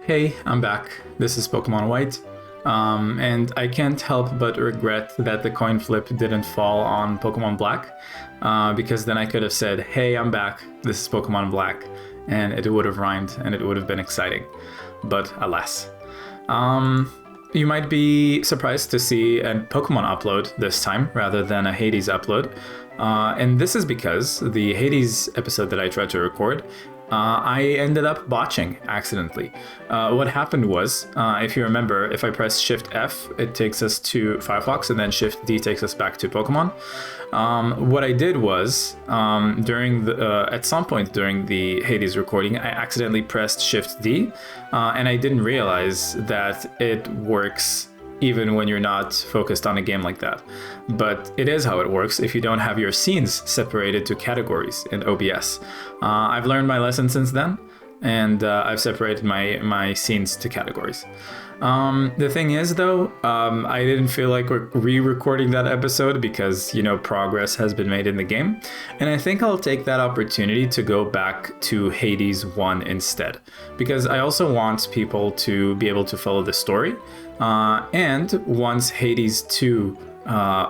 Hey, I'm back. This is Pokemon White. And I can't help but regret that the coin flip didn't fall on Pokemon Black, because then I could have said, hey, I'm back, this is Pokemon Black, and it would have rhymed and it would have been exciting. But alas. You might be surprised to see a Pokemon upload this time rather than a Hades upload. And this is because the Hades episode that I tried to record, I ended up botching accidentally. What happened was, if you remember, if I press Shift F, it takes us to Firefox, and then Shift D takes us back to Pokemon. What I did was, at some point during the Hades recording, I accidentally pressed Shift D, and I didn't realize that it works even when you're not focused on a game like that. But it is how it works if you don't have your scenes separated to categories in OBS. I've learned my lesson since then, and I've separated my scenes to categories. The thing is, though, I didn't feel like re-recording that episode because, progress has been made in the game. And I think I'll take that opportunity to go back to Hades 1 instead, because I also want people to be able to follow the story. And once Hades 2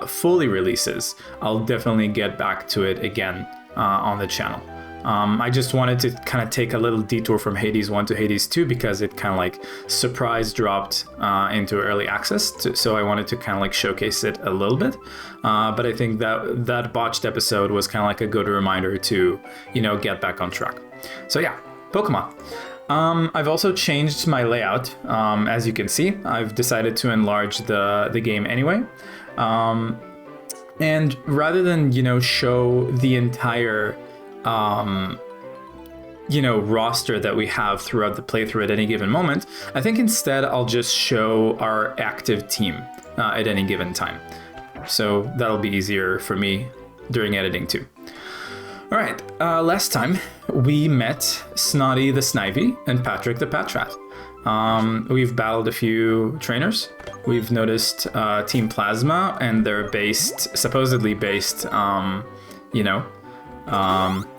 fully releases, I'll definitely get back to it again on the channel. I just wanted to kind of take a little detour from Hades 1 to Hades 2 because it kind of like surprise dropped into early access. So I wanted to kind of like showcase it a little bit. But I think that botched episode was kind of like a good reminder to, get back on track. So yeah, Pokemon. I've also changed my layout. As you can see, I've decided to enlarge the game anyway. And rather than, show the entire roster that we have throughout the playthrough at any given moment, I think instead I'll just show our active team at any given time. So that'll be easier for me during editing too. All right, last time we met Snotty the Snivy and Patrick the Patrat. We've battled a few trainers. We've noticed Team Plasma, and they're supposedly based,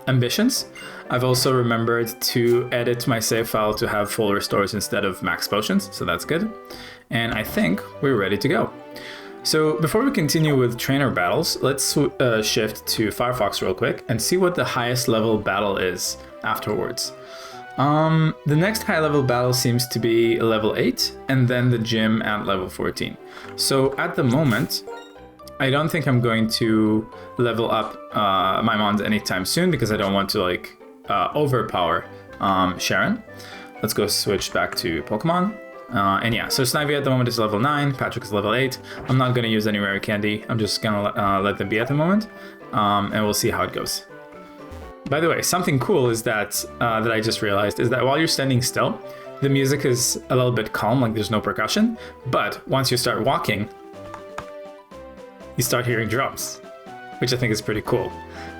ambitions. I've also remembered to edit my save file to have full restores instead of max potions, so that's good. And I think we're ready to go. So before we continue with trainer battles, let's shift to Firefox real quick and see what the highest level battle is afterwards. The next high level battle seems to be level 8, and then the gym at level 14. So at the moment, I don't think I'm going to level up my Mons anytime soon because I don't want to overpower Sharon. Let's go switch back to Pokemon. And yeah, so Snivy at the moment is level 9, Patrick is level 8. I'm not going to use any rare candy. I'm just going to let them be at the moment, and we'll see how it goes. By the way, something cool is that I just realized is that while you're standing still, the music is a little bit calm, like there's no percussion. But once you start walking, you start hearing drums, which I think is pretty cool.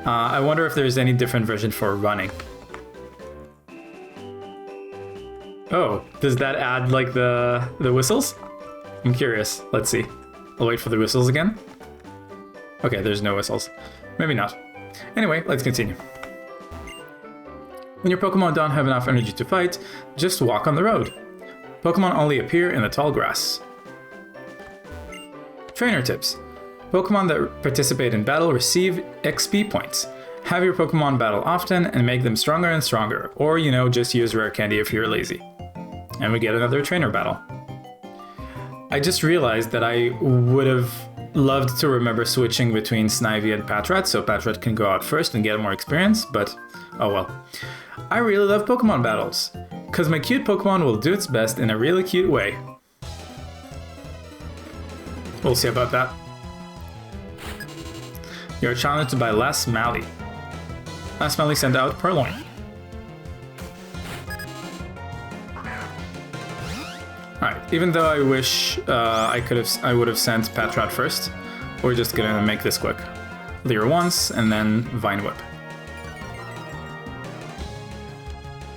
I wonder if there's any different version for running. Oh, does that add like the whistles? I'm curious. Let's see. I'll wait for the whistles again. Okay, there's no whistles. Maybe not. Anyway, let's continue. When your Pokemon don't have enough energy to fight, just walk on the road. Pokemon only appear in the tall grass. Trainer tips. Pokemon that participate in battle receive XP points. Have your Pokemon battle often and make them stronger and stronger, or just use rare candy if you're lazy. And we get another trainer battle. I just realized that I would have loved to remember switching between Snivy and Patrat, so Patrat can go out first and get more experience, but oh well. I really love Pokemon battles, because my cute Pokemon will do its best in a really cute way. We'll see about that. You're challenged by Les Mally. Les Mally sent out Purloin. Alright, even though I wish I would have sent Patrat first, we're just gonna make this quick. Leer once, and then Vine Whip.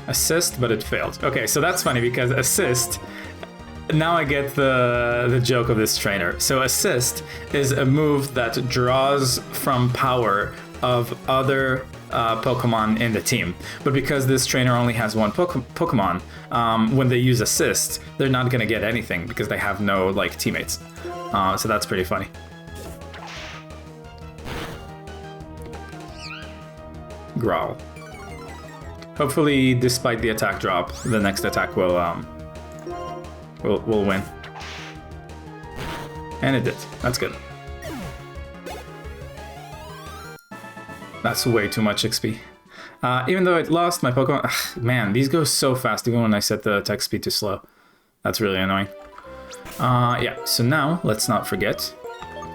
Assist, but it failed. Okay, so that's funny because assist, now I get the joke of this trainer. So assist is a move that draws from power of other Pokemon in the team. But because this trainer only has one Pokemon, when they use assist, they're not going to get anything because they have no like teammates. So that's pretty funny. Growl. Hopefully, despite the attack drop, the next attack will win. And it did. That's good. That's way too much XP. Even though it lost my Pokemon... Ugh, man, these go so fast even when I set the attack speed too slow. That's really annoying. Yeah, so now, let's not forget,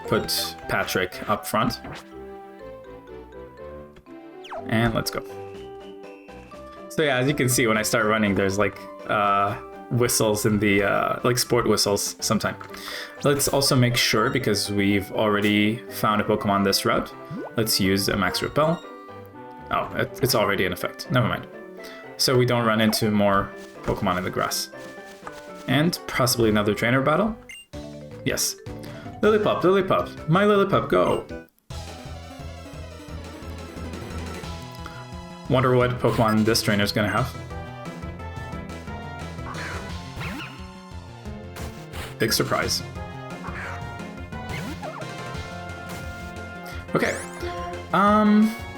put Patrick up front. And let's go. So yeah, as you can see, when I start running, there's like whistles in the, like sport whistles sometime. Let's also make sure, because we've already found a Pokemon this route, let's use a Max Repel. Oh, it's already in effect. Never mind. So we don't run into more Pokemon in the grass. And possibly another trainer battle? Yes. Lillipup, Lillipup, my Lillipup, go! Wonder what Pokemon this trainer's gonna have. Big surprise. Okay.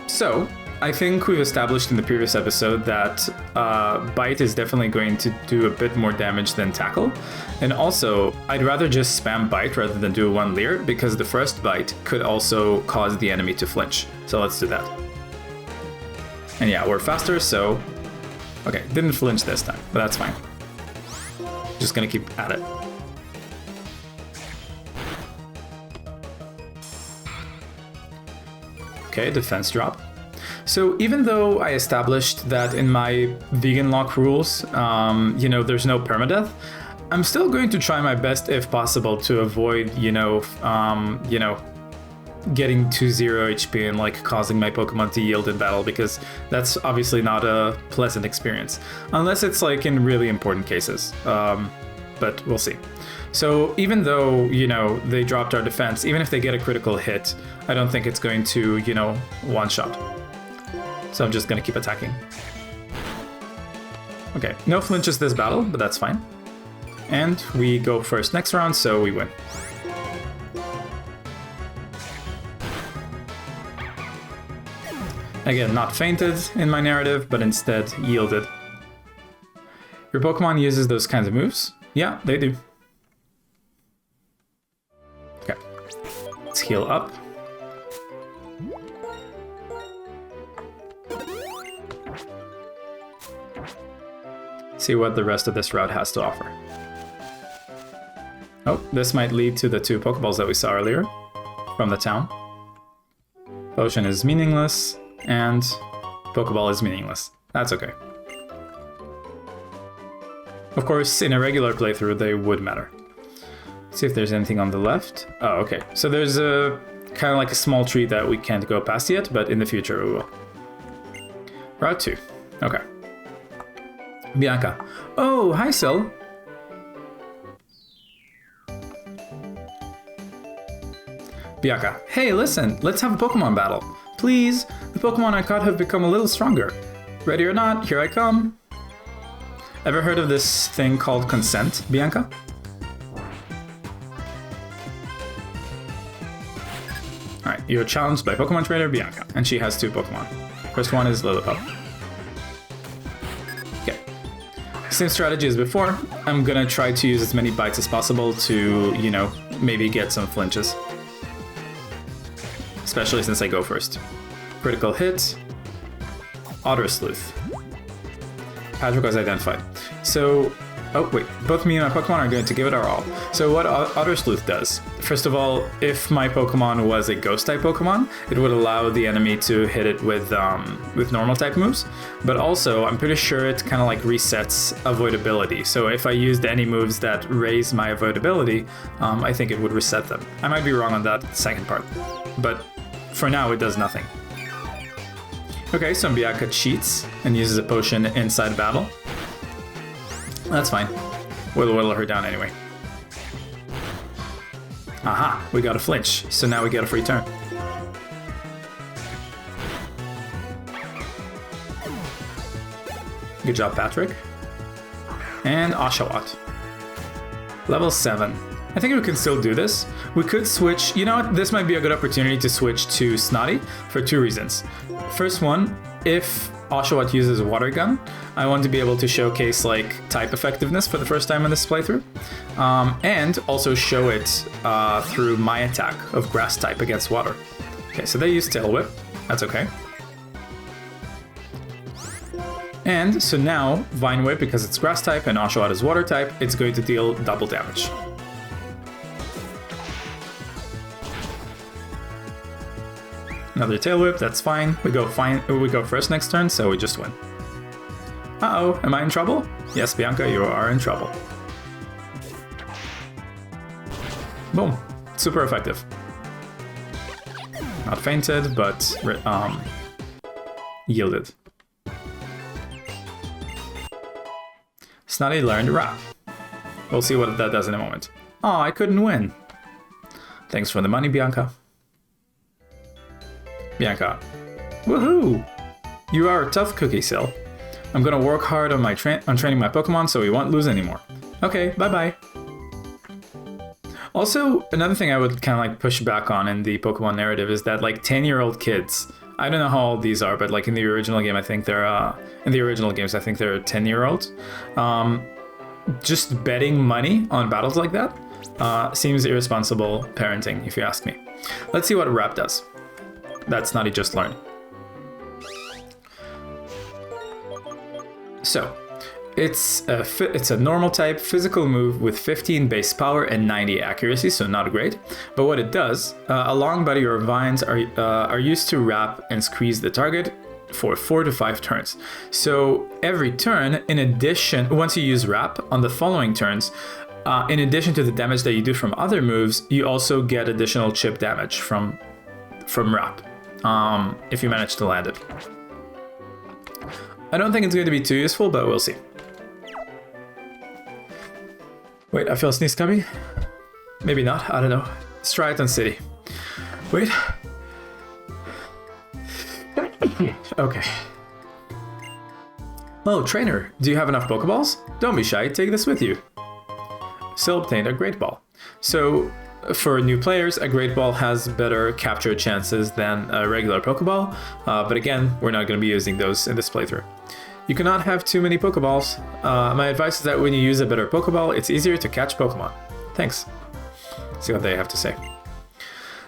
So I think we've established in the previous episode that Bite is definitely going to do a bit more damage than Tackle. And also, I'd rather just spam Bite rather than do one Leer, because the first Bite could also cause the enemy to flinch. So let's do that. And yeah, we're faster, so... Okay, didn't flinch this time, but that's fine. Just gonna keep at it. Okay, defense drop. So even though I established that in my vegan lock rules, you know, there's no permadeath, I'm still going to try my best, if possible, to avoid, getting to 0 HP and like causing my Pokemon to yield in battle, because that's obviously not a pleasant experience, unless it's like in really important cases. But we'll see. So even though, you know, they dropped our defense, even if they get a critical hit, I don't think it's going to, you know, one-shot. So I'm just gonna keep attacking. Okay, no flinches this battle, but that's fine. And we go first next round, so we win. Again, not fainted in my narrative, but instead yielded. Your Pokemon uses those kinds of moves? Yeah, they do. Okay, let's heal up. See what the rest of this route has to offer. Oh, this might lead to the 2 Pokeballs that we saw earlier from the town. Potion is meaningless, and Pokeball is meaningless. That's okay. Of course, in a regular playthrough, they would matter. Let's see if there's anything on the left. Oh, okay. So there's a kind of like a small tree that we can't go past yet, but in the future we will. Route 2. Okay. Bianca. Oh, hi, Sil. Bianca. Hey, listen, let's have a Pokemon battle. Please, the Pokemon I caught have become a little stronger. Ready or not, here I come. Ever heard of this thing called consent, Bianca? Alright, you're challenged by Pokemon Trainer Bianca, and she has 2 Pokemon. First one is Lillipup. Okay. Same strategy as before. I'm gonna try to use as many bites as possible to, you know, maybe get some flinches. Especially since I go first. Critical hit. Otter Sleuth. Patrick was identified. So, oh wait, both me and my Pokemon are going to give it our all. So what Otter Sleuth does, first of all, if my Pokemon was a Ghost type Pokemon, it would allow the enemy to hit it with normal type moves. But also, I'm pretty sure it kind of like resets avoidability. So if I used any moves that raise my avoidability, I think it would reset them. I might be wrong on that second part, but for now it does nothing. Okay, so Bianca cheats and uses a potion inside battle. That's fine. We'll whittle her down anyway. Aha, we got a flinch, so now we get a free turn. Good job, Patrick. And Oshawott. Level 7. I think we can still do this. We could switch, you know what, this might be a good opportunity to switch to Snotty for 2 reasons. First one, if Oshawott uses a water gun, I want to be able to showcase like type effectiveness for the first time in this playthrough. And also show it through my attack of grass type against water. Okay, so they use Tail Whip, that's okay. And so now, Vine Whip, because it's grass type and Oshawott is water type, it's going to deal double damage. Another Tail Whip, that's fine. We go first next turn, so we just win. Uh-oh, am I in trouble? Yes, Bianca, you are in trouble. Boom, super effective. Not fainted, but yielded. Snotty learned Wrap. We'll see what that does in a moment. Oh, I couldn't win. Thanks for the money, Bianca. Bianca. Woohoo! You are a tough cookie, Sil. I'm gonna work hard on training my Pokemon so we won't lose anymore. Okay, bye-bye. Also, another thing I would kind of like push back on in the Pokemon narrative is that like 10-year-old kids, I don't know how old these are, but like in the original game, I think they're, in the original games, I think they're 10-year-olds. Just betting money on battles like that seems irresponsible parenting, if you ask me. Let's see what Wrap does. That's Snotty just learned. So, it's a normal type physical move with 15 base power and 90 accuracy, so not great. But what it does, a long body or vines are used to wrap and squeeze the target for 4 to 5 turns. So every turn, in addition, once you use wrap on the following turns, in addition to the damage that you do from other moves, you also get additional chip damage from wrap, if you manage to land it. I don't think it's going to be too useful, but we'll see. Wait, I feel a sneeze coming? Maybe not, I don't know. Let's try it on City. Wait. Okay. Oh, trainer, do you have enough Pokeballs? Don't be shy, take this with you. Sil obtained a Great Ball. So, for new players, a Great Ball has better capture chances than a regular Pokeball, but again, we're not going to be using those in this playthrough. You cannot have too many Pokeballs. My advice is that when you use a better Pokeball, it's easier to catch Pokemon. Thanks. See what they have to say.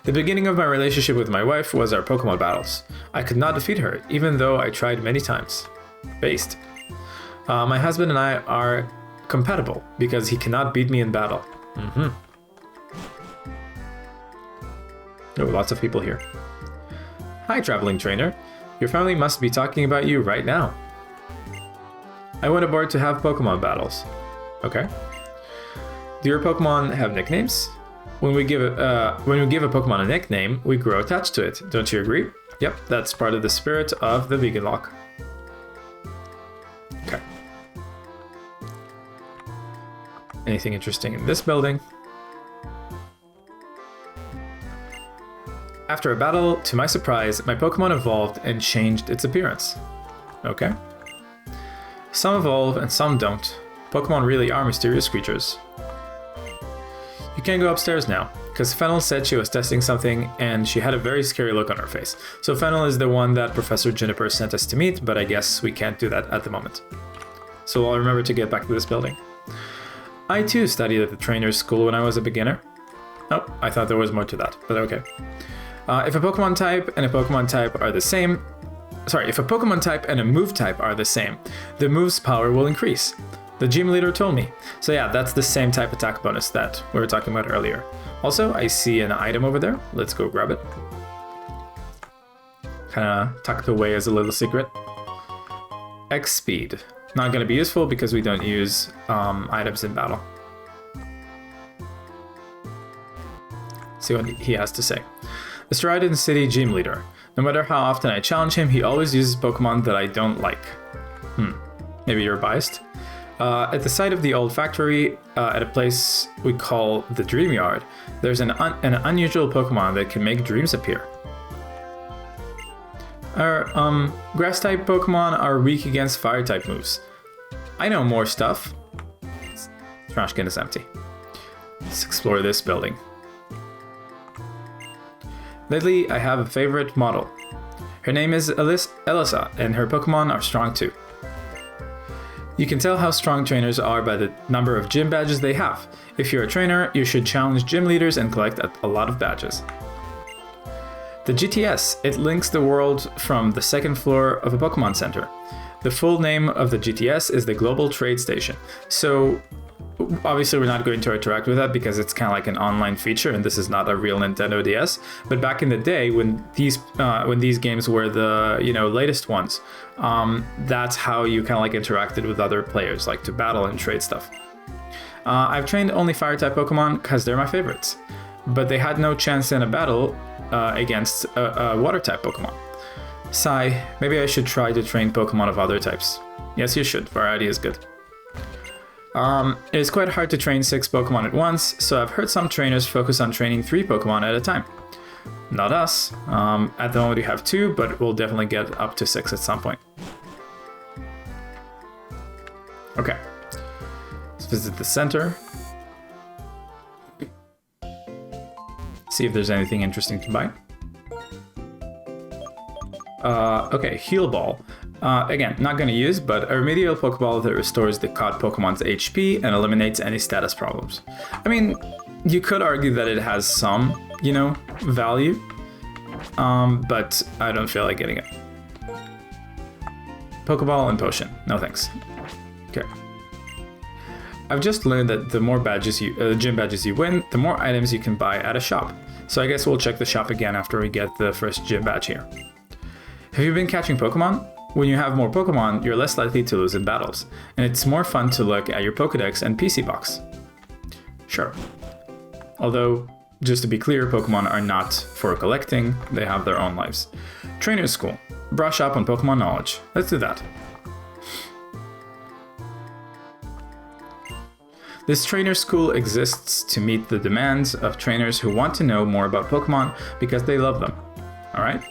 The beginning of my relationship with my wife was our Pokemon battles. I could not defeat her, even though I tried many times. Based. My husband and I are compatible because he cannot beat me in battle. Oh, lots of people here. Hi, traveling trainer. Your family must be talking about you right now. I went aboard to have Pokemon battles. Okay. Do your Pokemon have nicknames? When we give a Pokemon a nickname, we grow attached to it. Don't you agree? Yep, that's part of the spirit of the vegan lock. Okay. Anything interesting in this building? After a battle, to my surprise, my Pokemon evolved and changed its appearance. Okay. Some evolve and some don't. Pokemon really are mysterious creatures. You can go upstairs now, because Fennel said she was testing something and she had a very scary look on her face. So Fennel is the one that Professor Juniper sent us to meet, but I guess we can't do that at the moment. So I'll remember to get back to this building. I too studied at the trainer's school when I was a beginner. Oh, I thought there was more to that, but okay. If a Pokemon type and a Pokemon type are the same, if a Pokemon type and a move type are the same, the move's power will increase. The gym leader told me. So yeah, that's the same type attack bonus that we were talking about earlier. Also, I see an item over there. Let's go grab it. Kinda tucked away as a little secret. X speed. Not gonna be useful because we don't use items in battle. See what he has to say. The Strident City gym leader. No matter how often I challenge him, he always uses Pokemon that I don't like. Maybe you're biased? At the site of the old factory, at a place we call the Dream Yard, there's an unusual Pokemon that can make dreams appear. Our Grass-type Pokemon are weak against Fire-type moves. I know more stuff. Trash can is empty. Let's explore this building. Lately, I have a favorite model. Her name is Elisa, and her Pokemon are strong too. You can tell how strong trainers are by the number of gym badges they have. If you're a trainer, you should challenge gym leaders and collect a lot of badges. The GTS, it links the world from the second floor of a Pokemon Center. The full name of the GTS is the Global Trade Station. So obviously we're not going to interact with that because it's kind of like an online feature and this is not a real Nintendo DS. But back in the day when these games were the latest ones, that's how you kind of like interacted with other players, like to battle and trade stuff. I've trained only Fire-type Pokemon because they're my favorites, but they had no chance in a battle against a Water-type Pokemon. Sigh, maybe I should try to train Pokemon of other types. Yes, you should. Variety is good. It is quite hard to train 6 Pokemon at once, so I've heard some trainers focus on training 3 Pokemon at a time. Not us. At the moment we have 2, but we'll definitely get up to 6 at some point. Okay. Let's visit the center. See if there's anything interesting to buy. Okay, Heal Ball. Again, not going to use, but a remedial Pokeball that restores the caught Pokemon's HP and eliminates any status problems. I mean, you could argue that it has some, value, but I don't feel like getting it. Pokeball and Potion. No thanks. Okay. I've just learned that the more gym badges you win, the more items you can buy at a shop. So I guess we'll check the shop again after we get the first gym badge here. Have you been catching Pokemon? When you have more Pokemon, you're less likely to lose in battles, and it's more fun to look at your Pokedex and PC box. Sure. Although, just to be clear, Pokemon are not for collecting, they have their own lives. Trainer School. Brush up on Pokemon knowledge. Let's do that. This trainer school exists to meet the demands of trainers who want to know more about Pokemon because they love them. Alright?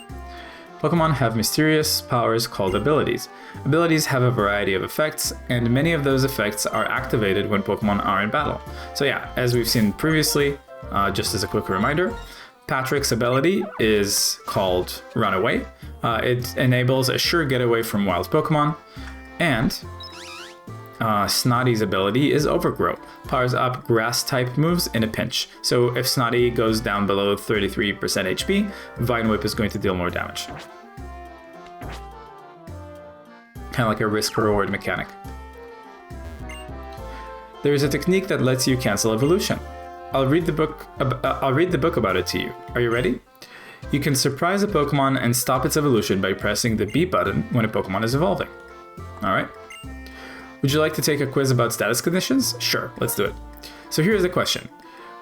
Pokemon have mysterious powers called abilities. Abilities have a variety of effects, and many of those effects are activated when Pokemon are in battle. So yeah, as we've seen previously, just as a quick reminder, Patrick's ability is called Run Away. It enables a sure getaway from wild Pokemon, and Snotty's ability is Overgrow, powers up grass-type moves in a pinch. So if Snotty goes down below 33% HP, Vine Whip is going to deal more damage. Kind of like a risk-reward mechanic. There is a technique that lets you cancel evolution. I'll read the book about it to you. Are you ready? You can surprise a Pokemon and stop its evolution by pressing the B button when a Pokemon is evolving. Alright. Would you like to take a quiz about status conditions? Sure, let's do it. So here's the question.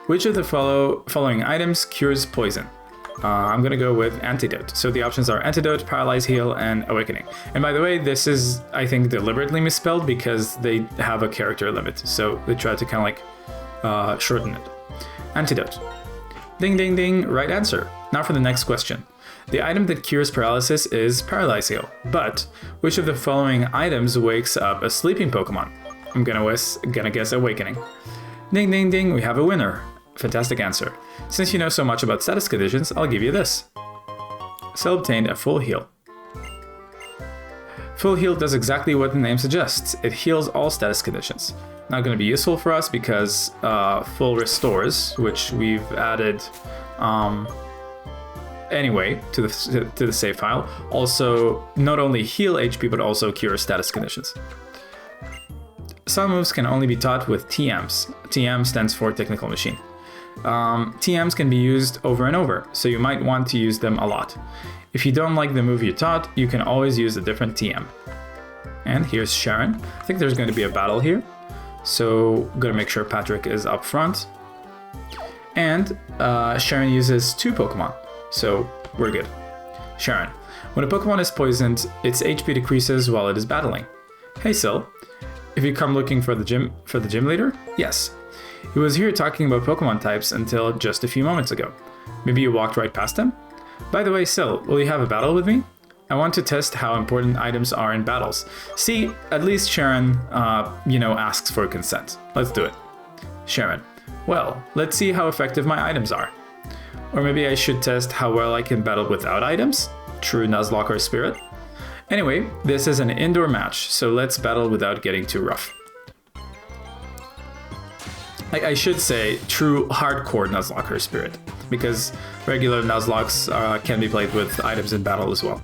Which of the following items cures poison? I'm going to go with Antidote. So the options are Antidote, Paralyze, Heal, and Awakening. And by the way, this is, I think, deliberately misspelled because they have a character limit. So they try to kind of like shorten it. Antidote. Ding, ding, ding, right answer. Now for the next question. The item that cures paralysis is Paralyze Heal, but which of the following items wakes up a sleeping Pokemon? I'm gonna guess Awakening. Ding ding ding, we have a winner. Fantastic answer. Since you know so much about status conditions, I'll give you this. Cell obtained a Full Heal. Full Heal does exactly what the name suggests. It heals all status conditions. Not going to be useful for us because Full restores, which we've added anyway to the save file, also not only heal HP but also cure status conditions. Some moves can only be taught with TMs. TM stands for Technical Machine. TMs can be used over and over, so you might want to use them a lot. If you don't like the move you taught, you can always use a different TM. And here's Sharon. I think there's going to be a battle here, so I'm going to make sure Patrick is up front. And Sharon uses 2 Pokemon, so we're good. Sharon. When a Pokemon is poisoned, its HP decreases while it is battling. Hey Sil, have you come looking for the gym leader? Yes. He was here talking about Pokemon types until just a few moments ago. Maybe you walked right past him? By the way, Sil, will you have a battle with me? I want to test how important items are in battles. See, at least Sharon, asks for consent. Let's do it. Sharon, well, let's see how effective my items are. Or maybe I should test how well I can battle without items? True Nuzlocke spirit. Anyway, this is an indoor match, so let's battle without getting too rough. I should say true hardcore Nuzlocke spirit, because regular Nuzlocks can be played with items in battle as well.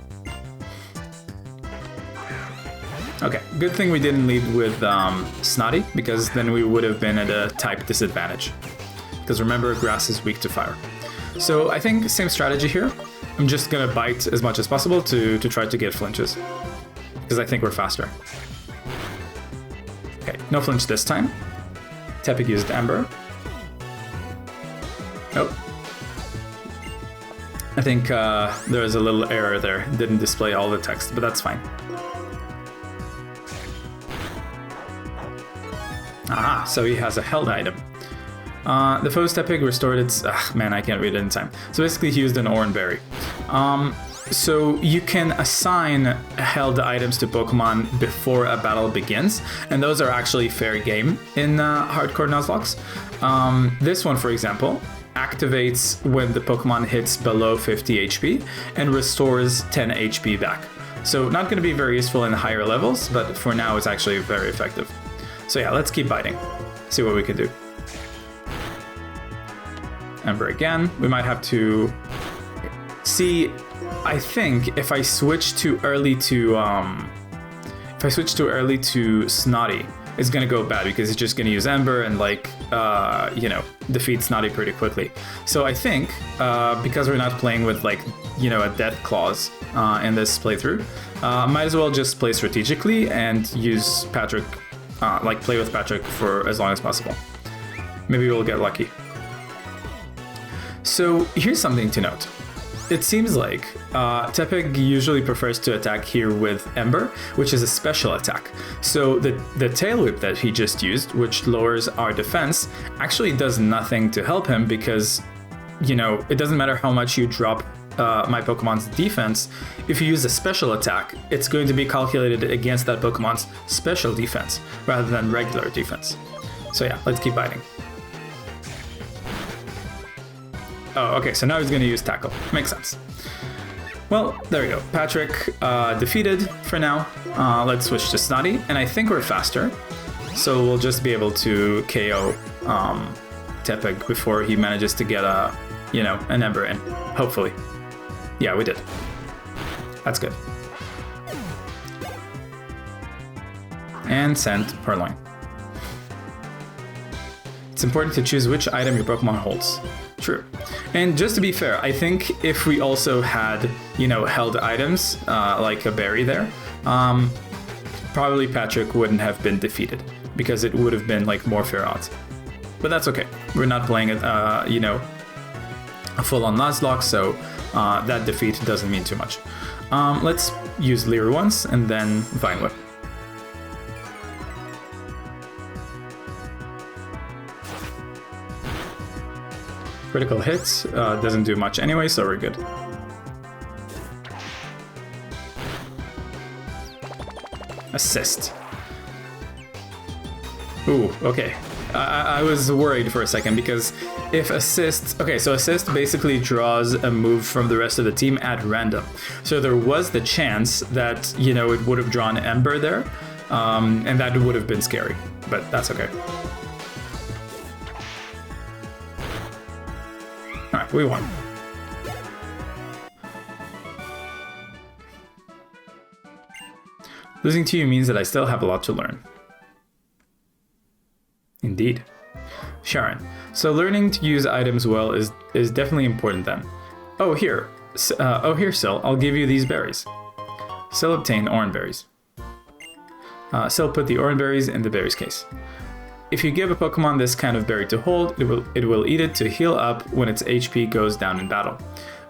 Okay, good thing we didn't lead with Snotty, because then we would have been at a type disadvantage. Because remember, grass is weak to fire. So I think same strategy here. I'm just gonna bite as much as possible to try to get flinches, because I think we're faster. Okay, no flinch this time. Tepig used Ember. Nope. I think there was a little error there. Didn't display all the text, but that's fine. Aha, so he has a held item. The foe's Tepig restored its... man, I can't read it in time. So basically he used an Oran Berry. So you can assign held items to Pokemon before a battle begins, and those are actually fair game in hardcore Nuzlocke. This one, for example, activates when the Pokemon hits below 50 HP and restores 10 HP back. So not going to be very useful in higher levels, but for now it's actually very effective. So yeah, let's keep biting. See what we can do. Ember again. We might have to see. I think if I switch too early to Snotty, it's gonna go bad because it's just gonna use Ember and defeat Snotty pretty quickly. So I think because we're not playing with a death clause in this playthrough, might as well just play strategically and use Patrick, play with Patrick for as long as possible. Maybe we'll get lucky. So here's something to note. It seems like Tepig usually prefers to attack here with Ember, which is a special attack. So the Tail Whip that he just used, which lowers our defense, actually does nothing to help him because, it doesn't matter how much you drop my Pokemon's defense. If you use a special attack, it's going to be calculated against that Pokemon's special defense rather than regular defense. So yeah, let's keep biting. Oh, okay, so now he's going to use Tackle. Makes sense. Well, there we go. Patrick defeated for now. Let's switch to Snotty, and I think we're faster. So we'll just be able to KO Tepig before he manages to get an Ember in. Hopefully. Yeah, we did. That's good. And send Purloin. It's important to choose which item your Pokemon holds. True. And just to be fair, I think if we also had, held items, like a berry there, probably Patrick wouldn't have been defeated, because it would have been, more fair odds. But that's okay. We're not playing, a full-on Nuzlocke, so that defeat doesn't mean too much. Let's use Leer once, and then Vine Whip. Critical hits, doesn't do much anyway, so we're good. Assist. Ooh, okay. I was worried for a second because if assist... Okay, so assist basically draws a move from the rest of the team at random. So there was the chance that, it would have drawn Ember there, and that would have been scary, but that's okay. Alright, we won. Losing to you means that I still have a lot to learn. Indeed. Sharon, so learning to use items well is definitely important then. Oh, here, Syl, I'll give you these berries. Syl obtained Oran Berries. Syl put the Oran Berries in the berries case. If you give a Pokemon this kind of berry to hold, it will eat it to heal up when its HP goes down in battle.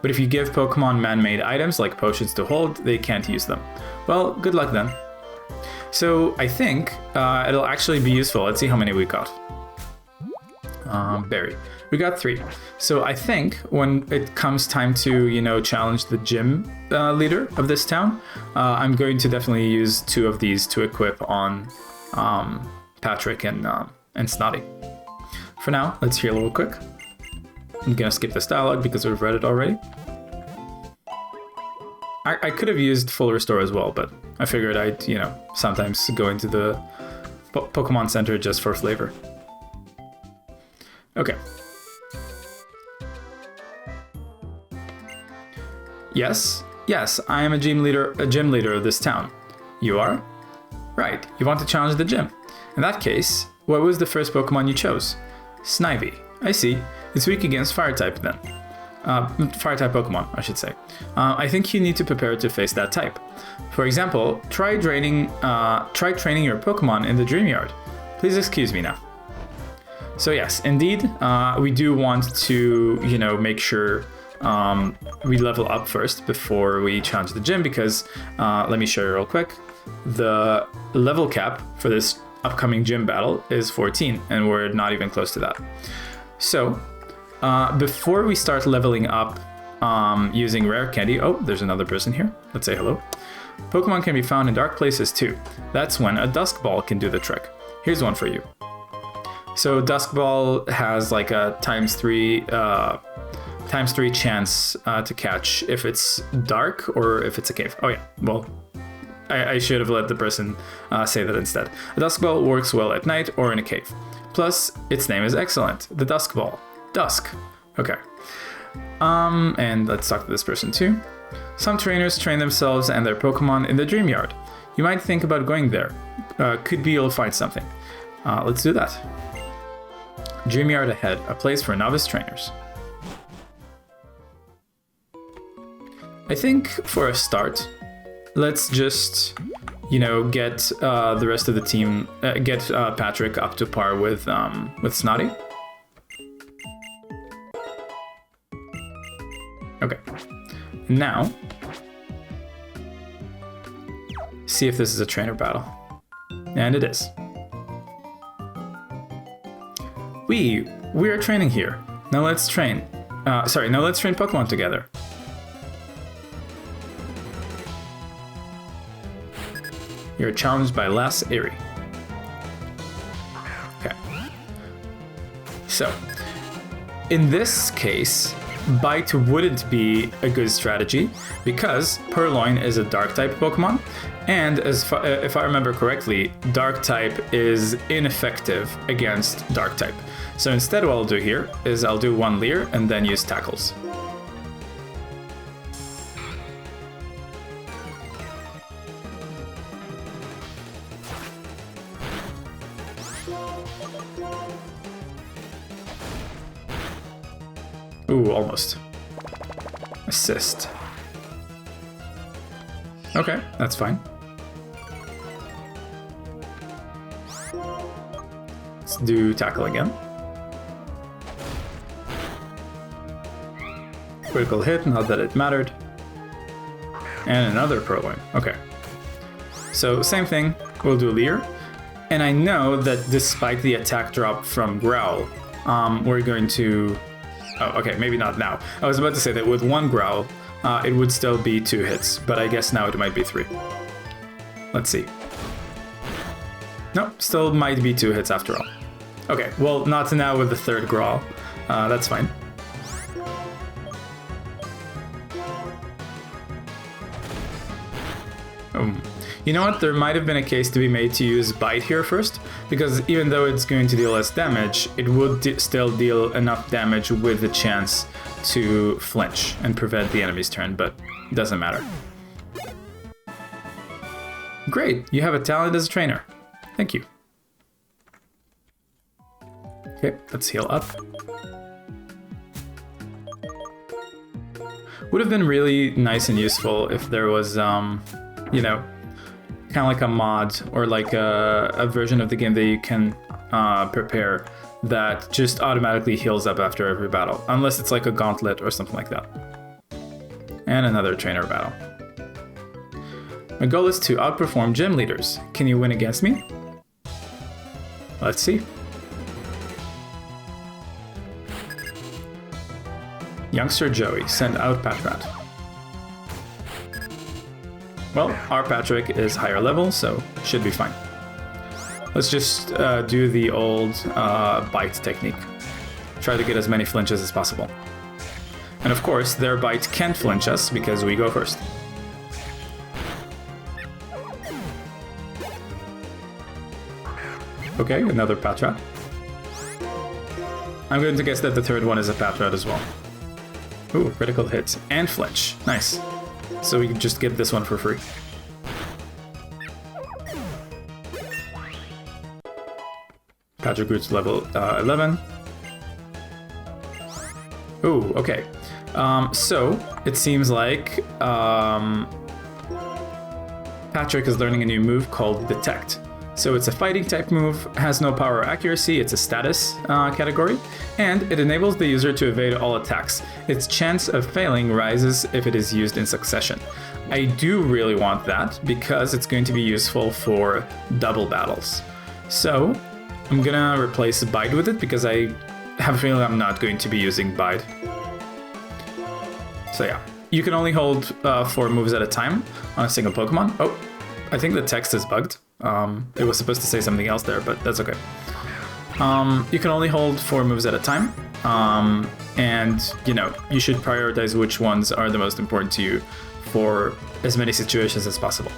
But if you give Pokemon man-made items like potions to hold, they can't use them. Well, good luck then. So I think it'll actually be useful. Let's see how many we got. Berry. We got 3. So I think when it comes time to, you know, challenge the gym leader of this town, I'm going to definitely use 2 of these to equip on Patrick and Snotty. For now, let's heal real quick. I'm gonna skip this dialogue because we've read it already. I could have used full restore as well, but I figured I'd, you know, sometimes go into the Pokemon Center just for flavor. Okay. Yes, I am a gym leader of this town. You are? Right, you want to challenge the gym. In that case, what was the first Pokemon you chose? Snivy. I see. It's weak against Fire-type then. Fire-type Pokemon, I should say. I think you need to prepare to face that type. For example, try training your Pokemon in the Dream Yard. Please excuse me now. So yes, indeed, we do want to, you know, make sure we level up first before we challenge the gym, because let me show you real quick. The level cap for this upcoming gym battle is 14, and we're not even close to that. So before we start leveling up using rare candy, oh, there's another person here. Let's say hello. Pokemon can be found in dark places too. That's when a Dusk Ball can do the trick. Here's one for you. So Dusk Ball has like a times 3 chance to catch if it's dark or if it's a cave. Oh yeah, well, I should have let the person say that instead. A Dusk Ball works well at night or in a cave. Plus, its name is excellent. The Dusk Ball. Dusk. Okay. And let's talk to this person too. Some trainers train themselves and their Pokemon in the Dream Yard. You might think about going there. Could be you'll find something. Let's do that. Dream Yard ahead, a place for novice trainers. I think for a start, let's just, you know, get the rest of the team, get Patrick up to par with Snotty. Okay. Now, see if this is a trainer battle. And it is. We are training here. Now let's train. Now let's train Pokemon together. You're challenged by Lass Erie. Okay. So, in this case, Bite wouldn't be a good strategy because Purloin is a Dark-type Pokemon, and if I remember correctly, Dark-type is ineffective against Dark-type. So instead what I'll do here is I'll do 1 Leer and then use Tackles. Ooh, almost. Assist. Okay, that's fine. Let's do Tackle again. Critical hit, not that it mattered. And another Purloin. Okay. So same thing, we'll do Leer. And I know that despite the attack drop from Growl, we're going to... Oh, okay, maybe not now. I was about to say that with 1 Growl, it would still be 2 hits, but I guess now it might be 3. Let's see. Nope, still might be 2 hits after all. Okay, well, not now with the 3rd Growl. That's fine. You know what? There might have been a case to be made to use Bite here first, because even though it's going to deal less damage, it would still deal enough damage with the chance to flinch and prevent the enemy's turn, but it doesn't matter. Great, you have a talent as a trainer. Thank you. Okay, let's heal up. Would have been really nice and useful if there was, you know, kind of like a mod or like a version of the game that you can prepare that just automatically heals up after every battle, unless it's like a gauntlet or something like that. And another trainer battle. My goal is to outperform gym leaders. Can you win against me? Let's see. Youngster Joey, send out Patrat. Well, our Patrick is higher level, so should be fine. Let's just do the old bite technique. Try to get as many flinches as possible. And of course, their bite can't flinch us because we go first. Okay, another Patrat. I'm going to guess that the third one is a Patrat as well. Ooh, critical hit and flinch. Nice. So we can just get this one for free. Patrick Root's level 11. Ooh, okay. So it seems like Patrick is learning a new move called Detect. So it's a fighting type move, has no power or accuracy, it's a status category, and it enables the user to evade all attacks. Its chance of failing rises if it is used in succession. I do really want that because it's going to be useful for double battles. So I'm gonna replace Bite with it because I have a feeling I'm not going to be using Bite. So yeah, you can only hold 4 moves at a time on a single Pokemon. Oh, I think the text is bugged. It was supposed to say something else there, but that's okay. You can only hold 4 moves at a time, and you know, you should prioritize which ones are the most important to you for as many situations as possible.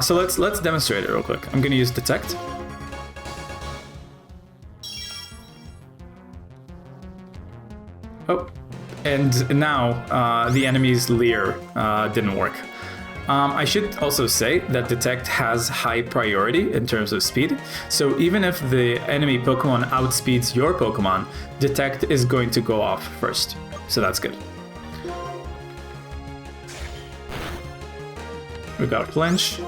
So let's demonstrate it real quick. I'm going to use Detect. Oh, and now the enemy's Leer didn't work. I should also say that Detect has high priority in terms of speed, so even if the enemy Pokemon outspeeds your Pokemon, Detect is going to go off first, so that's good. We got Flinch.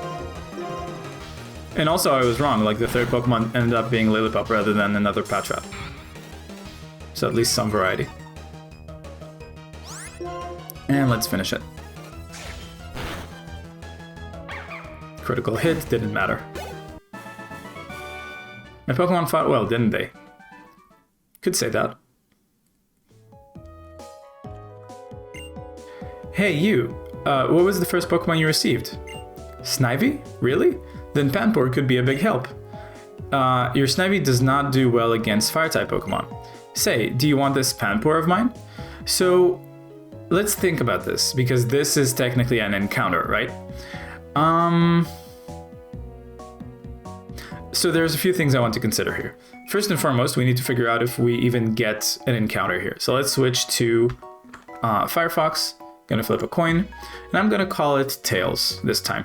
And also I was wrong, like the third Pokemon ended up being Lillipup rather than another Patrat. So at least some variety. And let's finish it. Critical hit, didn't matter. My Pokemon fought well, didn't they? Could say that. Hey you, what was the first Pokemon you received? Snivy? Really? Then Panpour could be a big help. Your Snivy does not do well against Fire-type Pokemon. Say, do you want this Panpour of mine? So, let's think about this, because this is technically an encounter, right? So there's a few things I want to consider here. First and foremost, we need to figure out if we even get an encounter here. So let's switch to Firefox, gonna flip a coin, and I'm gonna call it Tails this time.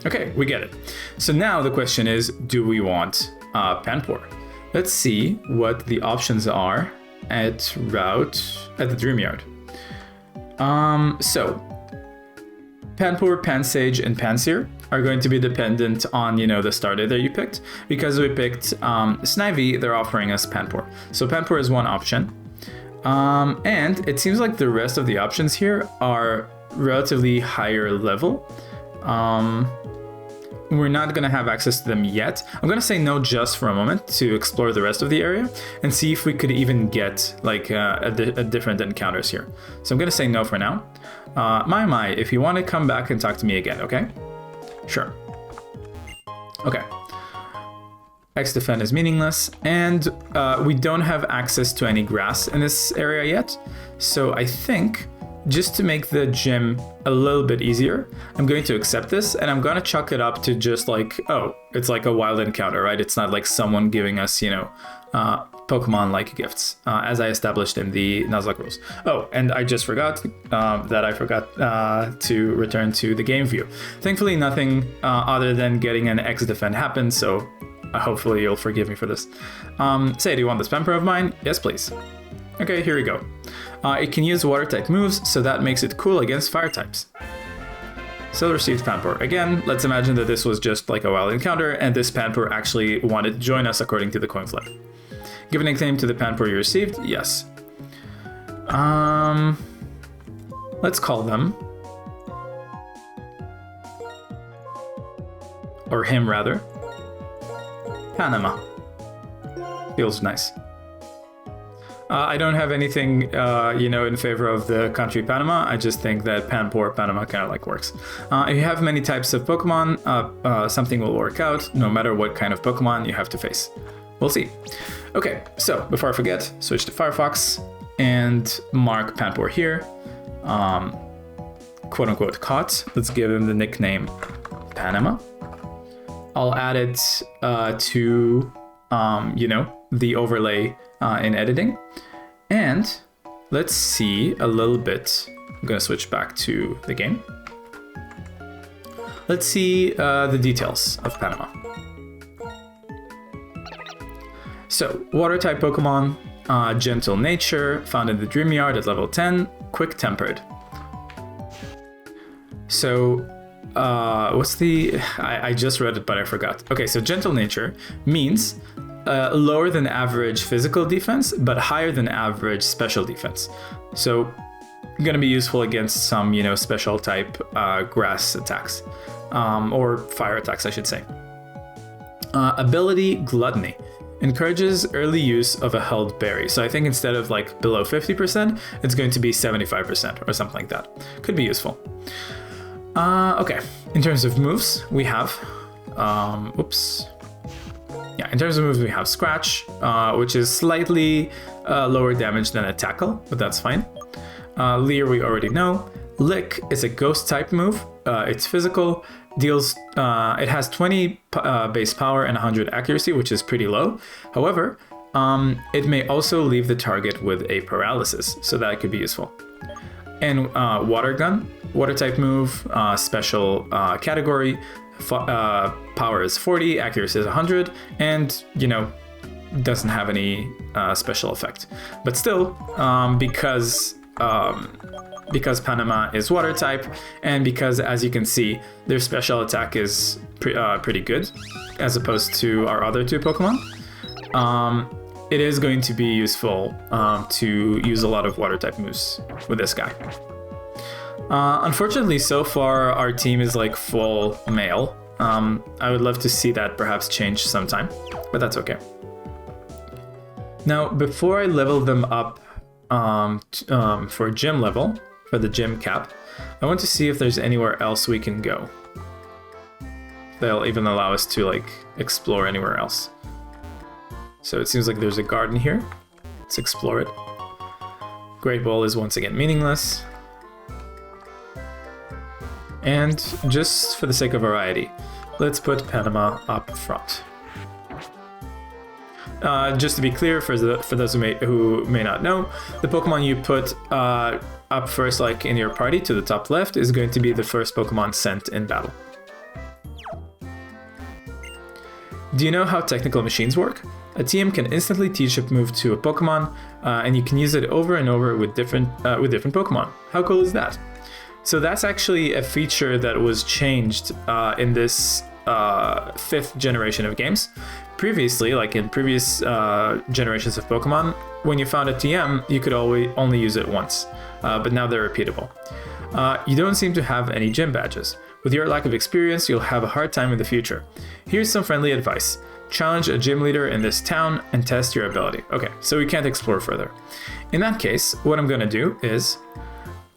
Okay, we get it. So now the question is, do we want Panpour? Let's see what the options are at the Dream Yard. So Panpour, Pansage, and Pansear are going to be dependent on, you know, the starter that you picked. Because we picked Snivy, they're offering us Panpour. So Panpour is one option. And it seems like the rest of the options here are relatively higher level. We're not going to have access to them yet. I'm going to say no just for a moment to explore the rest of the area and see if we could even get like a different encounters here. So I'm going to say no for now. My, if you want to come back and talk to me again, okay? Sure. Okay. X-Defend is meaningless, and we don't have access to any grass in this area yet. So I think, just to make the gym a little bit easier, I'm going to accept this, and I'm going to chalk it up to just like, oh, it's like a wild encounter, right? It's not like someone giving us, you know, Pokemon-like gifts, as I established in the Nuzlocke rules. Oh, and I just forgot that I forgot to return to the game view. Thankfully, nothing other than getting an X-Defend happened, so hopefully you'll forgive me for this. Say, do you want this Panpour of mine? Yes, please. Okay, here we go. It can use water-type moves, so that makes it cool against fire types. Still received Panpour. Again, let's imagine that this was just like a wild encounter, and this Panpour actually wanted to join us according to the coin flip. Give a nickname to the Panpour you received? Yes. Let's call them. Or him, rather. Panama. Feels nice. I don't have anything, in favor of the country Panama. I just think that Pan-Poor Panama kind of like works. If you have many types of Pokemon, something will work out no matter what kind of Pokemon you have to face. We'll see. Okay, so before I forget, switch to Firefox and mark Pan-Poor here. Quote unquote caught. Let's give him the nickname Panama. I'll add it to, the overlay in editing. And let's see a little bit. I'm going to switch back to the game. Let's see the details of Panama. So, water-type Pokemon, gentle nature, found in the Dream Yard at level 10, quick-tempered. So, what's the... I just read it, but I forgot. Okay, so gentle nature means lower than average physical defense, but higher than average special defense. So, going to be useful against some, special type grass attacks, or fire attacks, I should say. Ability Gluttony. Encourages early use of a held berry. So I think instead of like below 50%, it's going to be 75% or something like that. Could be useful. Okay, in terms of moves, we have, in terms of moves, we have Scratch, which is slightly lower damage than a Tackle, but that's fine. Leer, we already know. Lick is a ghost type move. It's physical, deals, it has 20 base power and 100 accuracy, which is pretty low. However, it may also leave the target with a paralysis, so that could be useful. And Water Gun, water type move, special category, power is 40, accuracy is 100, and, doesn't have any special effect. But still, because Panama is water type, and because, as you can see, their special attack is pretty good, as opposed to our other two Pokemon, it is going to be useful to use a lot of water type moves with this guy. Unfortunately, so far, our team is like full male. I would love to see that perhaps change sometime, but that's okay. Now, before I level them up for gym level, for the gym cap, I want to see if there's anywhere else we can go. They'll even allow us to like explore anywhere else. So it seems like there's a garden here. Let's explore it. Great Ball is once again meaningless. And just for the sake of variety, let's put Panama up front. Just to be clear, for those who may not know, the Pokemon you put up first, like in your party to the top left, is going to be the first Pokemon sent in battle. Do you know how technical machines work? A TM can instantly teach a move to a Pokemon, and you can use it over and over with different Pokemon. How cool is that? So that's actually a feature that was changed in this 5th generation of games. Previously, like in previous generations of Pokemon, when you found a TM, you could only use it once, but now they're repeatable. You don't seem to have any gym badges. With your lack of experience, you'll have a hard time in the future. Here's some friendly advice. Challenge a gym leader in this town and test your ability. Okay, so we can't explore further. In that case, what I'm going to do is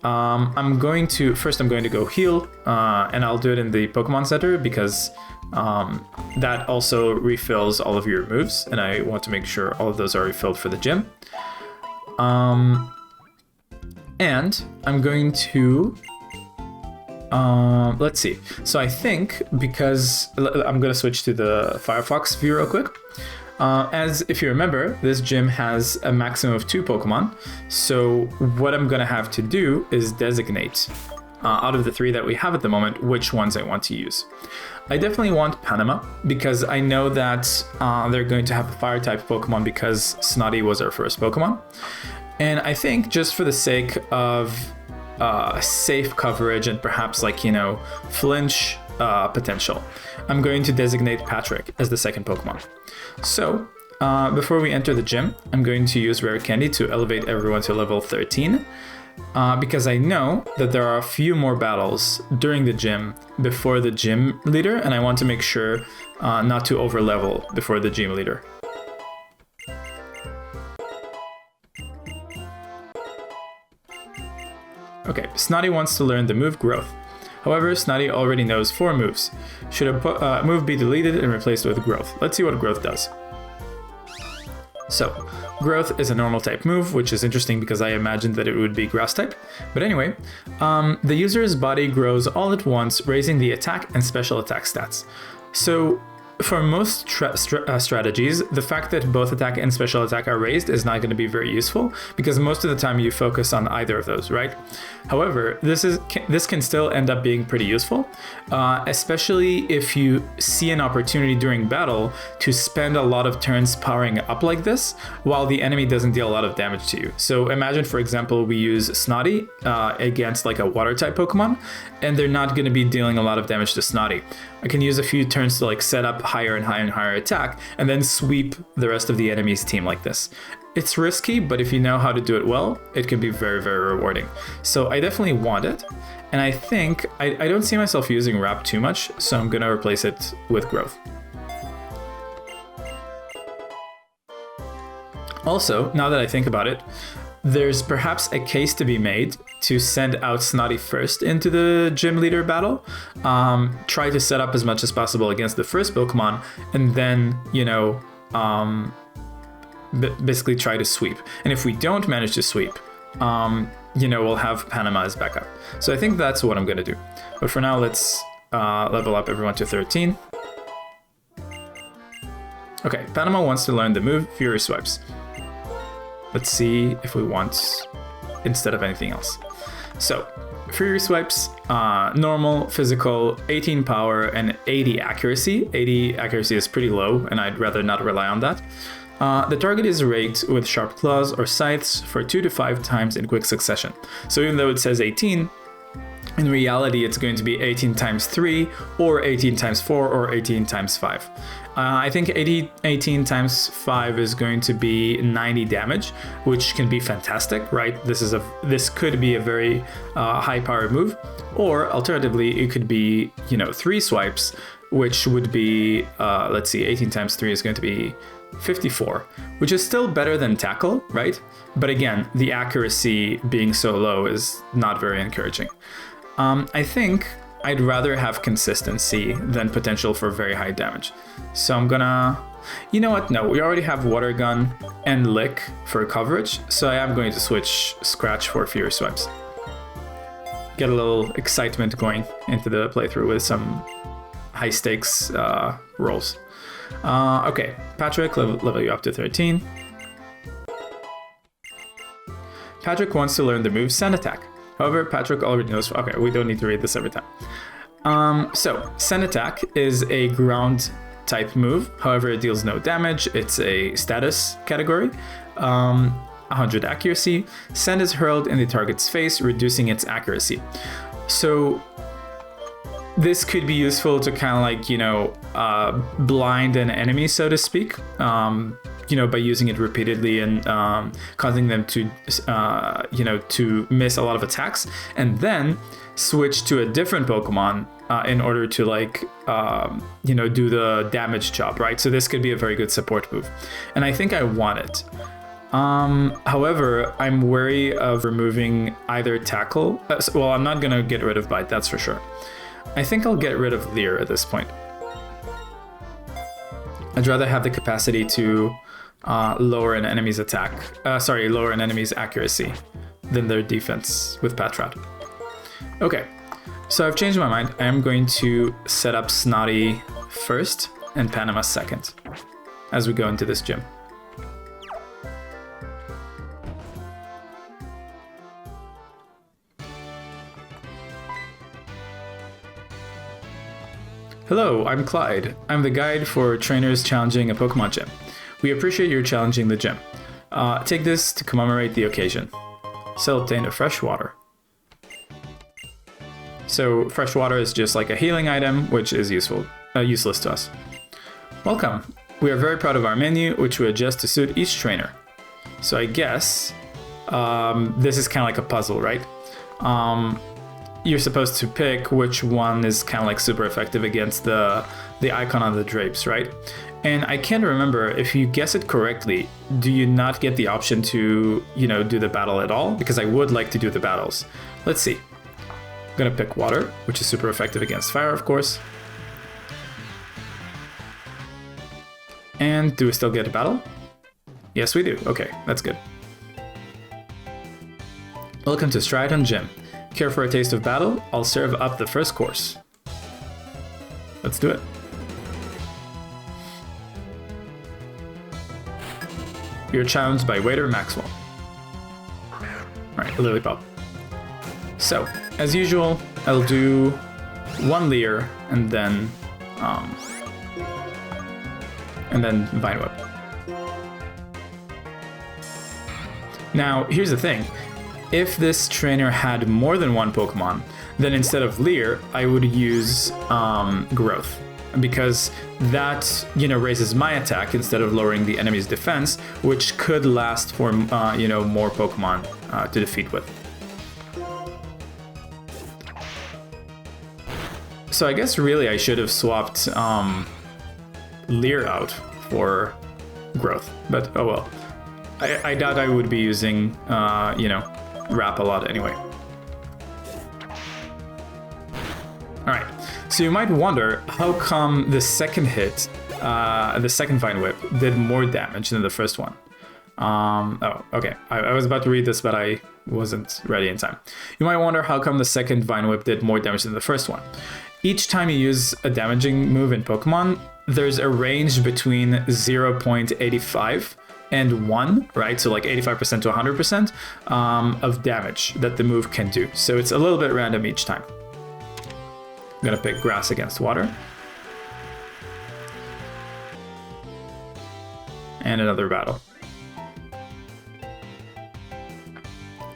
I'm going to go heal, and I'll do it in the Pokemon Center because that also refills all of your moves, and I want to make sure all of those are refilled for the gym. And I'm going to let's see. So I think because I'm going to switch to the Firefox view real quick. As if you remember, this gym has a maximum of 2 Pokemon. So what I'm going to have to do is designate out of the 3 that we have at the moment, which ones I want to use. I definitely want Panama because I know that they're going to have a fire type Pokemon because Snotty was our first Pokemon. And I think just for the sake of safe coverage and perhaps flinch potential, I'm going to designate Patrick as the second Pokemon. So before we enter the gym, I'm going to use Rare Candy to elevate everyone to level 13 because I know that there are a few more battles during the gym before the gym leader, and I want to make sure not to over level before the gym leader. Okay, Snotty wants to learn the move Growth. However, Snotty already knows 4 moves. Should a move be deleted and replaced with Growth? Let's see what Growth does. So, Growth is a normal type move, which is interesting because I imagined that it would be grass type. But anyway, the user's body grows all at once, raising the attack and special attack stats. So, for most strategies, the fact that both attack and special attack are raised is not going to be very useful because most of the time you focus on either of those, right? However, this can still end up being pretty useful, especially if you see an opportunity during battle to spend a lot of turns powering up like this while the enemy doesn't deal a lot of damage to you. So imagine, for example, we use Snotty against like a water type Pokemon, and they're not going to be dealing a lot of damage to Snotty. I can use a few turns to like set up higher and higher and higher attack and then sweep the rest of the enemy's team like this. It's risky, but if you know how to do it well, it can be very, very rewarding. So I definitely want it. And I think I don't see myself using Wrap too much, so I'm going to replace it with Growth. Also, now that I think about it, there's perhaps a case to be made to send out Snotty first into the gym leader battle. Try to set up as much as possible against the first Pokemon, and then, basically try to sweep. And if we don't manage to sweep, we'll have Panama as backup. So I think that's what I'm going to do. But for now, let's level up everyone to 13. Okay, Panama wants to learn the move Fury Swipes. Let's see if we want instead of anything else. So, Fury Swipes, normal, physical, 18 power, and 80 accuracy. 80 accuracy is pretty low, and I'd rather not rely on that. The target is raked with sharp claws or scythes for 2 to 5 times in quick succession. So even though it says 18, in reality it's going to be 18 times 3, or 18 times 4, or 18 times 5. I think 18 times 5 is going to be 90 damage, which can be fantastic, right? This could be a very high powered move, or alternatively, it could be 3 swipes, which would be 18 times 3 is going to be 54, which is still better than Tackle, right? But again, the accuracy being so low is not very encouraging. I think I'd rather have consistency than potential for very high damage. So I'm gonna... You know what? No, we already have Water Gun and Lick for coverage, so I am going to switch Scratch for Fury Swipes. Get a little excitement going into the playthrough with some high stakes rolls. Okay, Patrick, level you up to 13. Patrick wants to learn the move Sand Attack. However, Patrick already knows... Okay, we don't need to read this every time. So, Sand Attack is a ground type move. However, it deals no damage. It's a status category. 100 accuracy. Sand is hurled in the target's face, reducing its accuracy. So, this could be useful to kind of like, blind an enemy, so to speak. By using it repeatedly and causing them to, to miss a lot of attacks, and then switch to a different Pokemon in order to do the damage job, right? So this could be a very good support move, and I think I want it. However, I'm wary of removing either Tackle. Well, I'm not gonna get rid of Bite, that's for sure. I think I'll get rid of Leer at this point. I'd rather have the capacity to lower an enemy's lower an enemy's accuracy than their defense with Patrat. Okay, so I've changed my mind. I am going to set up Snotty first and Panama second as we go into this gym. Hello, I'm Clyde. I'm the guide for trainers challenging a Pokemon gym. We appreciate your challenging the gym. Take this to commemorate the occasion. Sell obtain a fresh water. So fresh water is just like a healing item, which is useless to us. Welcome. We are very proud of our menu, which we adjust to suit each trainer. So I guess this is kind of like a puzzle, right? You're supposed to pick which one is kind of like super effective against the icon on the drapes, right? And I can't remember, if you guess it correctly, do you not get the option to, do the battle at all? Because I would like to do the battles. Let's see. I'm gonna pick water, which is super effective against fire, of course. And do we still get a battle? Yes, we do. Okay, that's good. Welcome to Striaton Gym. Care for a taste of battle? I'll serve up the first course. Let's do it. You're challenged by Waiter Maxwell. Alright, Lilipop. So, as usual, I'll do one Leer and then Vine Whip. Now, here's the thing. If this trainer had more than one Pokemon, then instead of Leer, I would use Growth. Because that, raises my attack instead of lowering the enemy's defense, which could last for, more Pokemon to defeat with. So I guess really I should have swapped Leer out for Growth, but oh well. I doubt I would be using, Wrap a lot anyway. Alright, so you might wonder, how come the second hit, the second Vine Whip, did more damage than the first one? Oh, okay. I was about to read this, but I wasn't ready in time. You might wonder how come the second Vine Whip did more damage than the first one. Each time you use a damaging move in Pokemon, there's a range between 0.85 and 1, right? So like 85% to 100% of damage that the move can do. So it's a little bit random each time. I'm gonna pick Grass against Water. And another battle.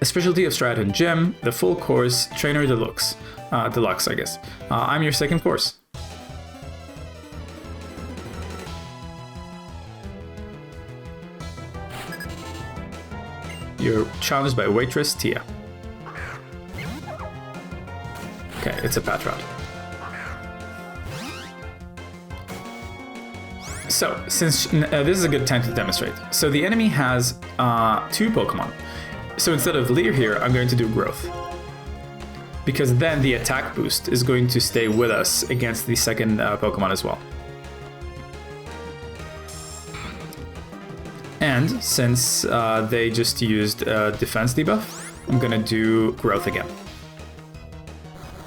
A specialty of Striaton Gym, the full course Trainer Deluxe. Deluxe, I guess. I'm your second course. You're challenged by Waitress Tia. Okay, it's a Patrat. So, since this is a good time to demonstrate. So the enemy has 2 Pokemon. So instead of Leer here, I'm going to do Growth. Because then the attack boost is going to stay with us against the second Pokemon as well. And since they just used defense debuff, I'm gonna do Growth again.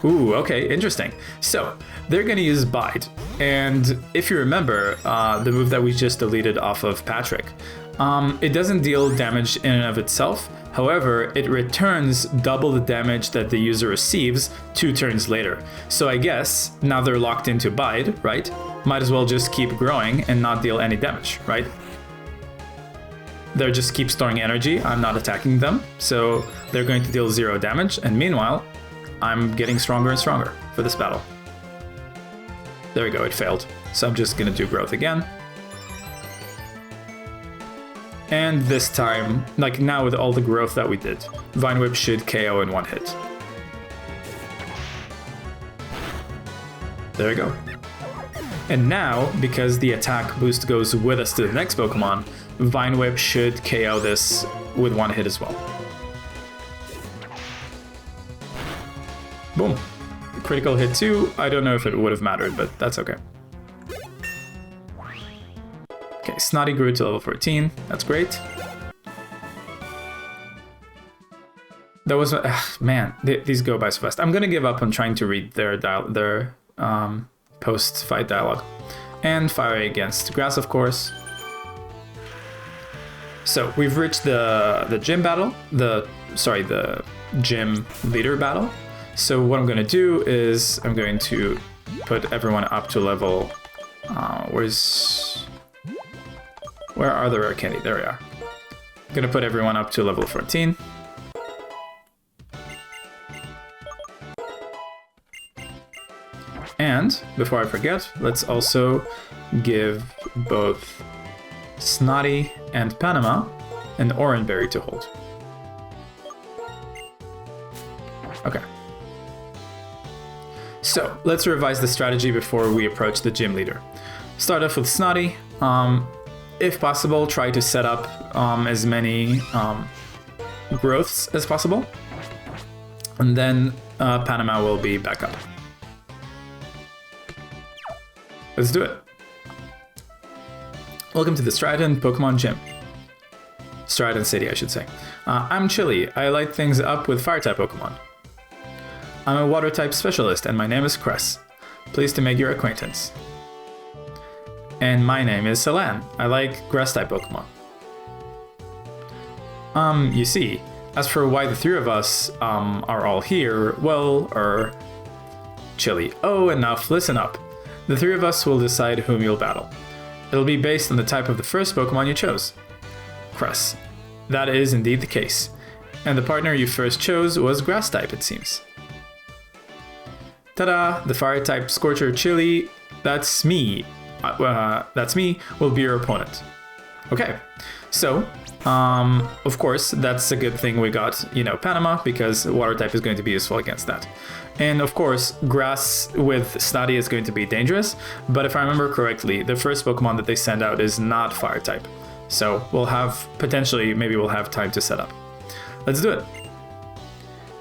Ooh, okay, interesting. So they're gonna use Bide. And if you remember the move that we just deleted off of Patrick, it doesn't deal damage in and of itself. However, it returns double the damage that the user receives 2 turns later. So I guess now they're locked into Bide, right? Might as well just keep growing and not deal any damage, right? They just keep storing energy. I'm not attacking them, so they're going to deal 0 damage. And meanwhile, I'm getting stronger and stronger for this battle. There we go, it failed. So I'm just gonna do Growth again. And this time, like now with all the growth that we did, Vine Whip should KO in 1 hit. There we go. And now, because the attack boost goes with us to the next Pokemon, Vine Whip should KO this with 1 hit as well. Boom. Critical hit 2. I don't know if it would have mattered, but that's okay. Okay, Snotty grew to level 14. That's great. That was... man, these go by so fast. I'm gonna give up on trying to read their post-fight dialogue. And Fire against Grass, of course. So, we've reached the gym battle. The gym leader battle. So what I'm gonna do is I'm going to put everyone up to level... Where are the rare candy? There we are. I'm gonna put everyone up to level 14. And, before I forget, let's also give both Snotty and Panama an Oranberry to hold. Okay. So, let's revise the strategy before we approach the gym leader. Start off with Snotty. If possible, try to set up as many growths as possible. And then Panama will be back up. Let's do it. Welcome to the Stratton Pokemon Gym. Stratton City, I should say. I'm Chili. I light things up with Fire-type Pokemon. I'm a Water-type specialist, and my name is Cress. Pleased to make your acquaintance. And my name is Celan. I like Grass-type Pokemon. You see, as for why the three of us are all here, well, Chili. Oh, enough, listen up. The three of us will decide whom you'll battle. It'll be based on the type of the first Pokemon you chose. Cress. That is indeed the case. And the partner you first chose was Grass-type, it seems. Ta-da! The Fire-type Scorcher Chili, that's me. Will be your opponent. Okay, so, of course, that's a good thing we got, Panama, because Water-type is going to be useful against that. And of course, Grass with Snotty is going to be dangerous, but if I remember correctly, the first Pokemon that they send out is not Fire-type. So we'll have, maybe we'll have time to set up. Let's do it.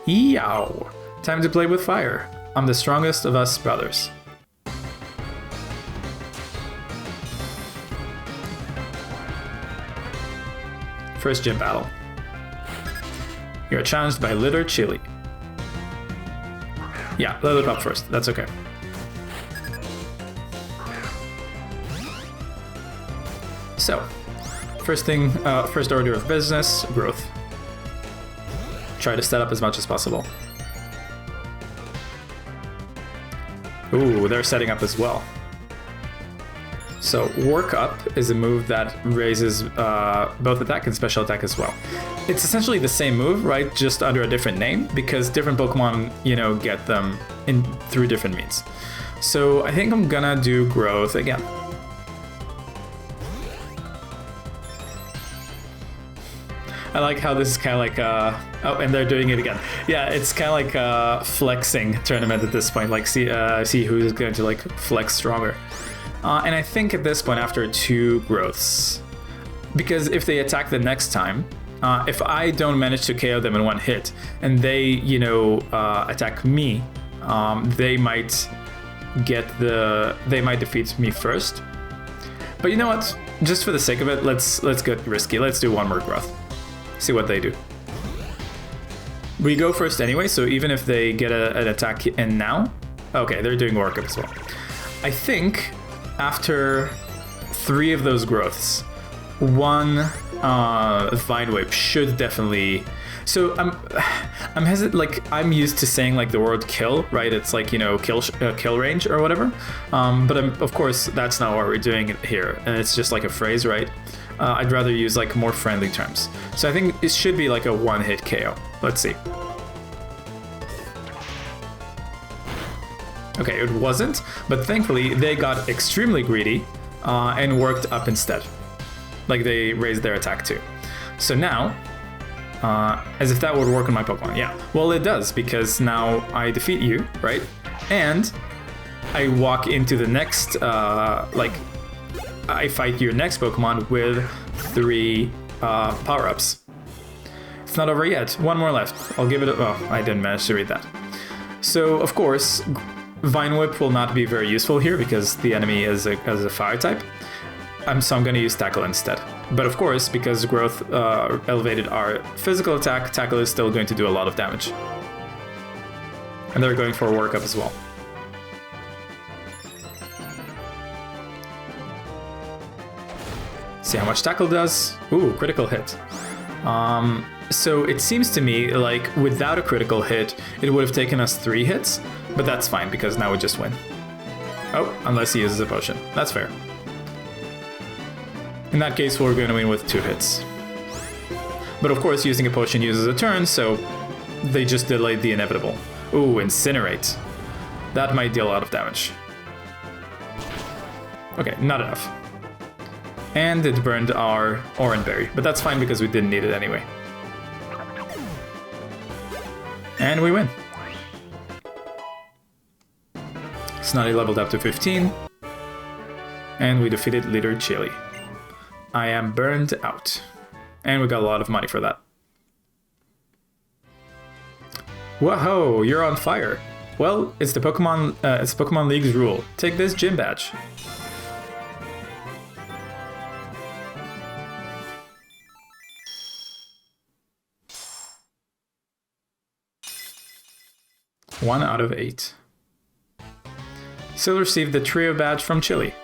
Yow! Time to play with fire. I'm the strongest of us brothers. First gym battle. You're challenged by Litter Chili. Yeah, let it up first. That's okay. So, first order of business, growth. Try to set up as much as possible. Ooh, they're setting up as well. So Work Up is a move that raises both attack and special attack as well. It's essentially the same move, right? Just under a different name, because different Pokemon, get them through different means. So I think I'm gonna do Growth again. I like how this is kind of like, oh, and they're doing it again. Yeah, it's kind of like a flexing tournament at this point, like see who's going to like flex stronger. And I think at this point, after 2 growths, because if they attack the next time, if I don't manage to KO them in 1 hit, and they, attack me, they might defeat me first. But you know what? Just for the sake of it, let's get risky. Let's do 1 more growth. See what they do. We go first anyway, so even if they get an attack in now, okay, they're doing Work Up as well. I think after 3 of those growths, 1 Vine Whip should definitely. So I'm hesitant. Like I'm used to saying like the word kill, right? It's like kill range or whatever. But of course that's not what we're doing here, and it's just like a phrase, right? I'd rather use like more friendly terms. So I think it should be like a 1-hit KO. Let's see. Okay, it wasn't, but thankfully they got extremely greedy and worked up instead. Like they raised their attack too. So now, as if that would work on my Pokemon. Yeah, well it does, because now I defeat you, right? And I walk into the next, I fight your next Pokemon with 3 power-ups. It's not over yet. 1 more left. I'll give it a... Oh, I didn't manage to read that. So, of course, Vine Whip will not be very useful here because the enemy is a fire type. So I'm going to use Tackle instead. But of course, because Growth elevated our physical attack, Tackle is still going to do a lot of damage. And they're going for a Work Up as well. See how much Tackle does. Ooh, critical hit. So it seems to me like without a critical hit, it would have taken us 3 hits, but that's fine because now we just win. Oh, unless he uses a potion. That's fair. In that case, we're going to win with 2 hits. But of course, using a potion uses a turn, so they just delayed the inevitable. Ooh, Incinerate. That might deal a lot of damage. Okay, not enough. And it burned our Oranberry, but that's fine because we didn't need it anyway. And we win. Snotty leveled up to 15. and we defeated leader Chili. I am burned out. And we got a lot of money for that. Whoa, you're on fire. Well, it's the Pokemon League's rule. Take this gym badge. One out of 8. Still received the Trio badge from Chili.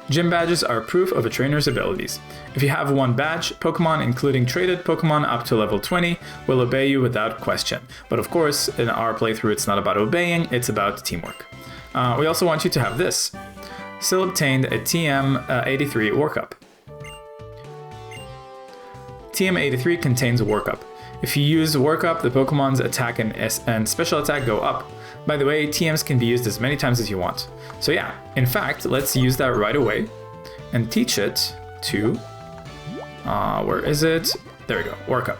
Gym badges are proof of a trainer's abilities. If you have one badge, Pokemon, including traded Pokemon up to level 20, will obey you without question. But of course, in our playthrough, it's not about obeying, it's about teamwork. We also want you to have this. Still obtained a TM83 workup. TM83 contains a workup. If you use workup, the Pokemon's attack and special attack go up. By the way, TMs can be used as many times as you want. So yeah, in fact, let's use that right away and teach it to, where is it? There we go, workup.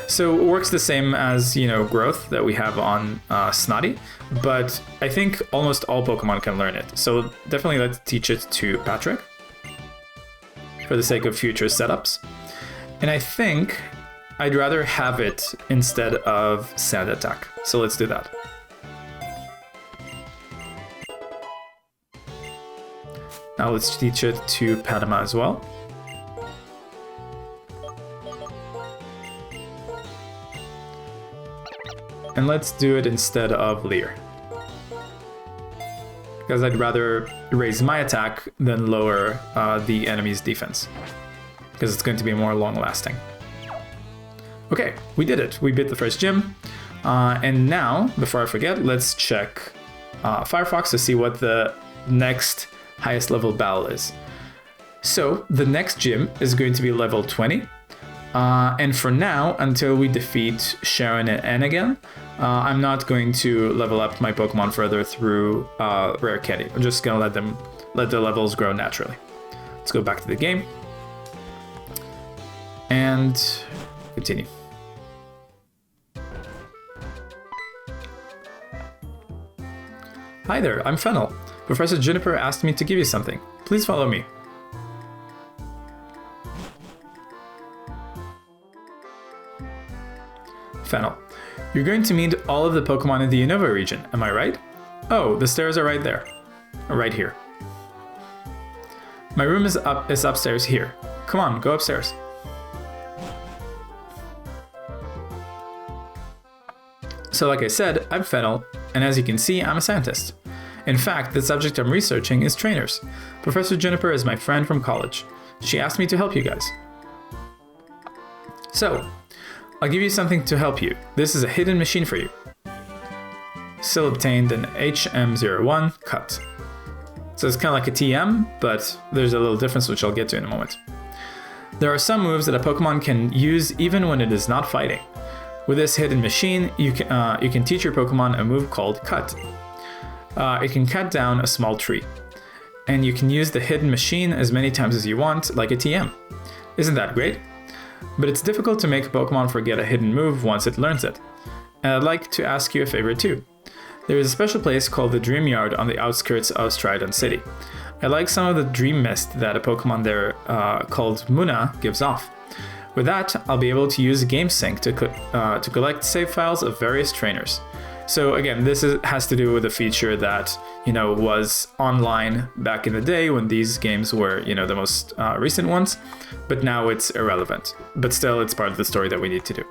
So it works the same as, growth that we have on Snotty, but I think almost all Pokemon can learn it. So definitely let's teach it to Patrick for the sake of future setups. And I think I'd rather have it instead of Sand Attack. So let's do that. Now let's teach it to Panama as well. And let's do it instead of Leer. Because I'd rather raise my attack than lower the enemy's defense. Because it's going to be more long-lasting. Okay, we did it. We beat the first gym. And now, before I forget, let's check Firefox to see what the next highest level battle is. So the next gym is going to be level 20. And for now, until we defeat Sharon and N again, I'm not going to level up my Pokemon further through Rare Candy. I'm just gonna let the levels grow naturally. Let's go back to the game and continue. Hi there, I'm Fennel. Professor Juniper asked me to give you something. Please follow me. Fennel, you're going to meet all of the Pokemon in the Unova region, am I right? Oh, the stairs are right there. Right here. My room is upstairs here. Come on, go upstairs. So like I said, I'm Fennel, and as you can see, I'm a scientist. In fact, the subject I'm researching is trainers. Professor Juniper is my friend from college. She asked me to help you guys. So, I'll give you something to help you. This is a hidden machine for you. Still obtained an HM01 cut. So it's kind of like a TM, but there's a little difference which I'll get to in a moment. There are some moves that a Pokemon can use even when it is not fighting. With this hidden machine, you can teach your Pokemon a move called Cut. It can cut down a small tree. And you can use the hidden machine as many times as you want, like a TM. Isn't that great? But it's difficult to make a Pokemon forget a hidden move once it learns it. And I'd like to ask you a favor too. There is a special place called the Dream Yard on the outskirts of Stridon City. I like some of the dream mist that a Pokemon there called Muna gives off. With that, I'll be able to use GameSync to collect save files of various trainers. So again, this has to do with a feature that, was online back in the day when these games were, the most recent ones, but now it's irrelevant. But still, it's part of the story that we need to do.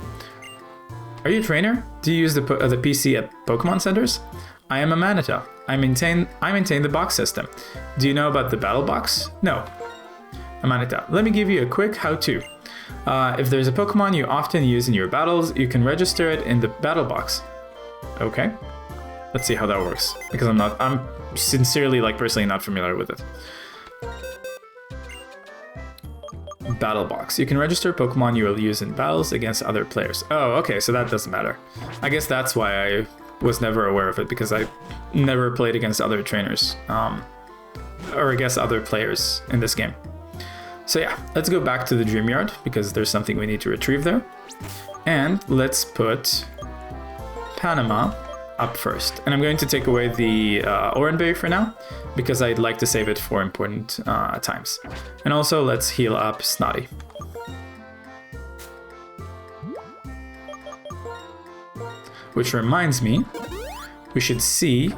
Are you a trainer? Do you use the PC at Pokemon centers? I am a Manita. I maintain the box system. Do you know about the battle box? No. Manita, let me give you a quick how-to. If there's a Pokemon you often use in your battles, you can register it in the battle box. Okay. Let's see how that works. Because I'm sincerely, personally not familiar with it. Battle box. You can register Pokemon you will use in battles against other players. Oh, okay, so that doesn't matter. I guess that's why I was never aware of it, because I never played against other trainers. Or I guess other players in this game. So yeah, let's go back to the Dream Yard, because there's something we need to retrieve there. And let's put Panama up first. And I'm going to take away the Oranberry for now, because I'd like to save it for important times. And also, let's heal up Snotty. Which reminds me, we should see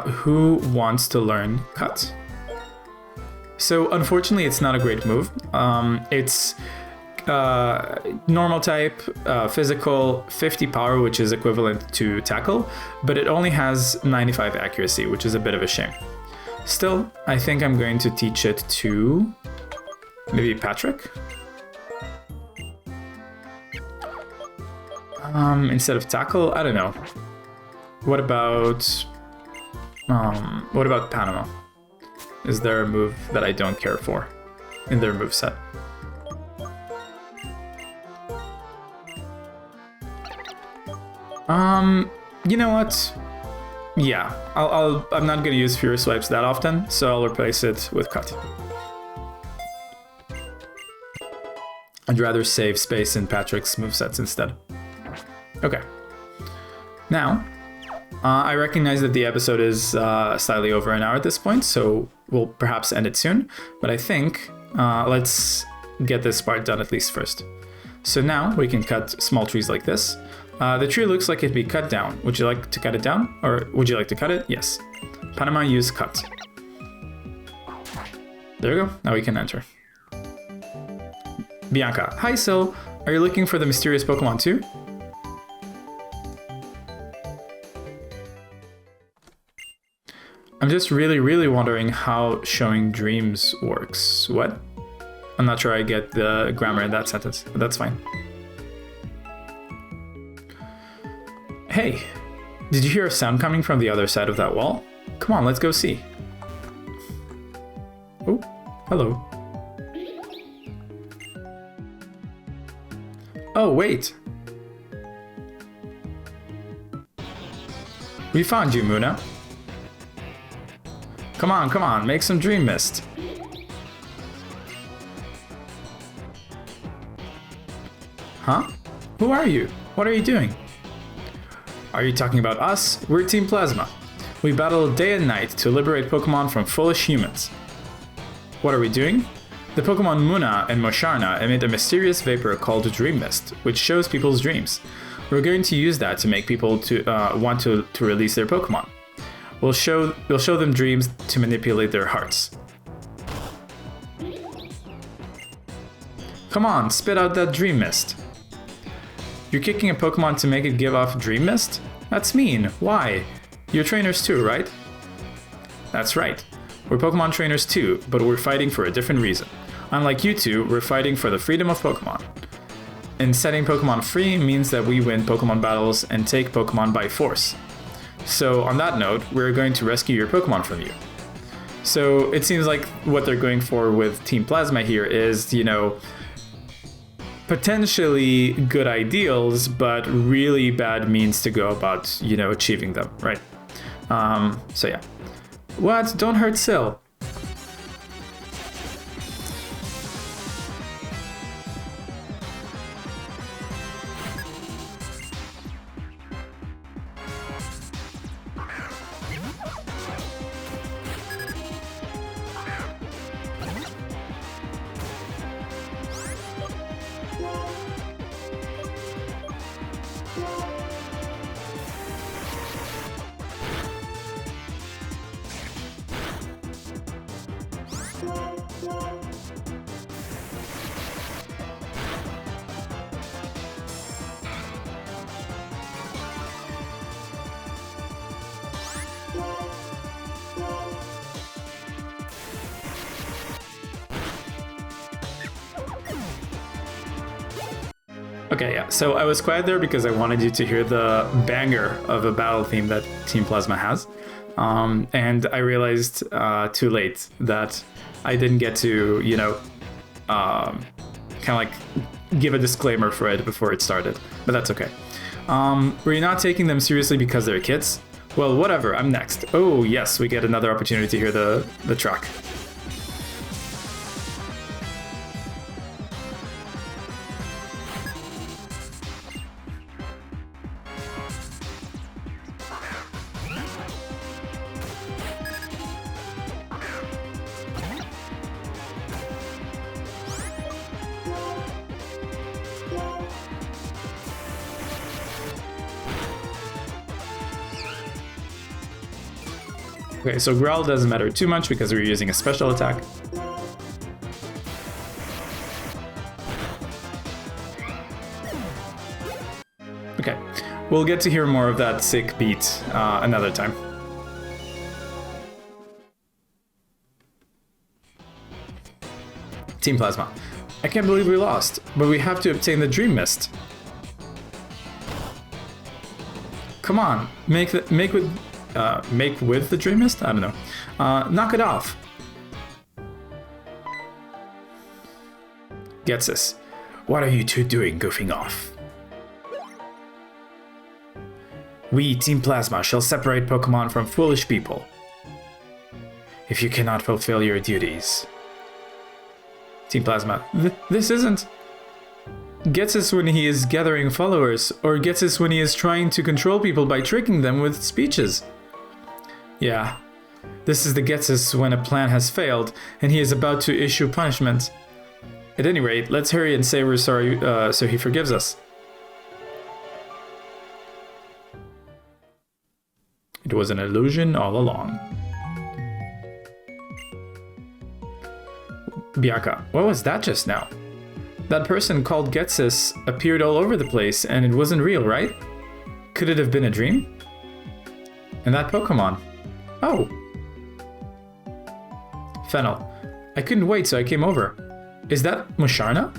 who wants to learn Cut. So unfortunately, it's not a great move. It's normal type, physical, 50 power, which is equivalent to tackle, but it only has 95 accuracy, which is a bit of a shame. Still, I think I'm going to teach it to maybe Patrick. Instead of tackle, I don't know. What about Panama? Is there a move that I don't care for in their moveset? You know what? Yeah, I'm not gonna use Furious Swipes that often, so I'll replace it with Cut. I'd rather save space in Patrick's movesets instead. Okay. Now, I recognize that the episode is slightly over an hour at this point, so we'll perhaps end it soon. But I think let's get this part done at least first. So now we can cut small trees like this. The tree looks like it'd be cut down. Would you like to cut it down? Or would you like to cut it? Yes. Panama, use cut. There we go. Now we can enter. Bianca. Hi, Sil. Are you looking for the mysterious Pokemon too? I'm just really wondering how showing dreams works. What? I'm not sure I get the grammar in that sentence, but that's fine. Hey, did you hear a sound coming from the other side of that wall? Come on, let's go see. Oh, hello. Oh, wait. We found you, Muna. Come on, make some dream mist. Huh? Who are you? What are you doing? Are you talking about us? We're Team Plasma. We battle day and night to liberate Pokemon from foolish humans. What are we doing? The Pokemon Muna and Mosharna emit a mysterious vapor called Dream Mist, which shows people's dreams. We're going to use that to make people want to release their Pokemon. We'll show them dreams to manipulate their hearts. Come on, spit out that Dream Mist. You're kicking a Pokemon to make it give off Dream Mist? That's mean. Why? You're trainers too, right? That's right. We're Pokemon trainers too, but we're fighting for a different reason. Unlike you two, we're fighting for the freedom of Pokemon. And setting Pokemon free means that we win Pokemon battles and take Pokemon by force. So on that note, we're going to rescue your Pokemon from you. So it seems like what they're going for with Team Plasma here is, you know, potentially good ideals, but really bad means to go about, you know, achieving them, right? So yeah. What? Don't hurt Sil. Okay, yeah, so I was quiet there because I wanted you to hear the banger of a battle theme that Team Plasma has. And I realized too late that I didn't get to, you know, kind of like give a disclaimer for it before it started, but that's okay. Were you not taking them seriously because they're kids? Well, whatever, I'm next. Oh, yes, we get another opportunity to hear the track. Okay, so Growl doesn't matter too much because we're using a special attack. Okay, we'll get to hear more of that sick beat another time. Team Plasma. I can't believe we lost, but we have to obtain the Dream Mist. Come on, make with the Dream Mist? I don't know. Knock it off. Gets us. What are you two doing goofing off? We, Team Plasma, shall separate Pokemon from foolish people. If you cannot fulfill your duties. Team Plasma, this isn't... Gets us when he is gathering followers, or gets us when he is trying to control people by tricking them with speeches. Yeah, this is the gets us when a plan has failed, and he is about to issue punishment. At any rate, let's hurry and say we're sorry so he forgives us. It was an illusion all along. Bianca, what was that just now? That person called Getsis appeared all over the place and it wasn't real, right? Could it have been a dream? And that Pokemon? Oh. Fennel, I couldn't wait so I came over. Is that Musharna?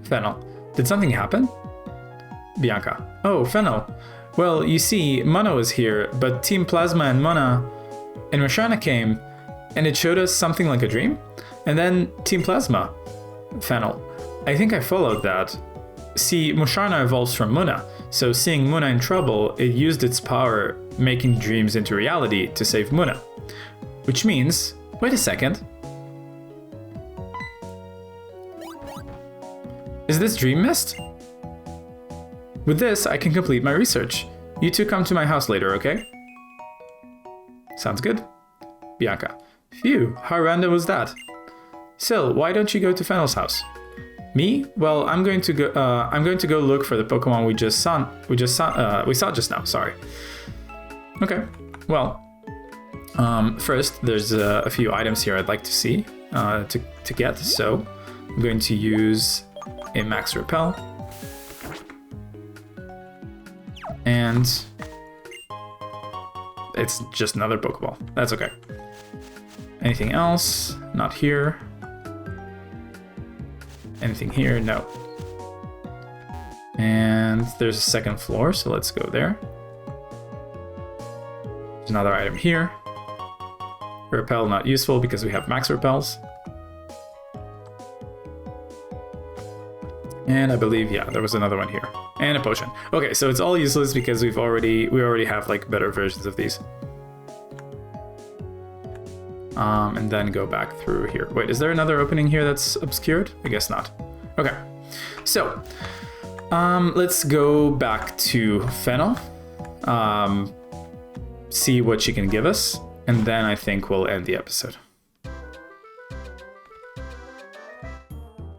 Fennel, did something happen? Bianca, oh, Fennel. Well, you see, Mona was here, but Team Plasma and Mona and Musharna came, and it showed us something like a dream? And then Team Plasma. Fennel, I think I followed that. See, Musharna evolves from Mona, so seeing Mona in trouble, it used its power, making dreams into reality to save Mona. Which means, wait a second. Is this Dream Mist? With this, I can complete my research. You two come to my house later, okay? Sounds good. Bianca. Phew, how random was that? Sil, why don't you go to Fennel's house? Me? Well, I'm going to go look for the Pokemon we saw just now, sorry. Okay. Well, first there's a few items here I'd like to see to get, so I'm going to use a Max Repel. And it's just another Pokeball. That's okay. Anything else? Not here. Anything here? No. And there's a second floor, so let's go there. There's another item here. Repel not useful because we have max repels. And I believe, yeah, there was another one here. And a potion. Okay, so it's all useless because we already have like better versions of these. And then go back through here. Wait, is there another opening here that's obscured? I guess not. Okay, so let's go back to Fennel. See what she can give us, and then I think we'll end the episode.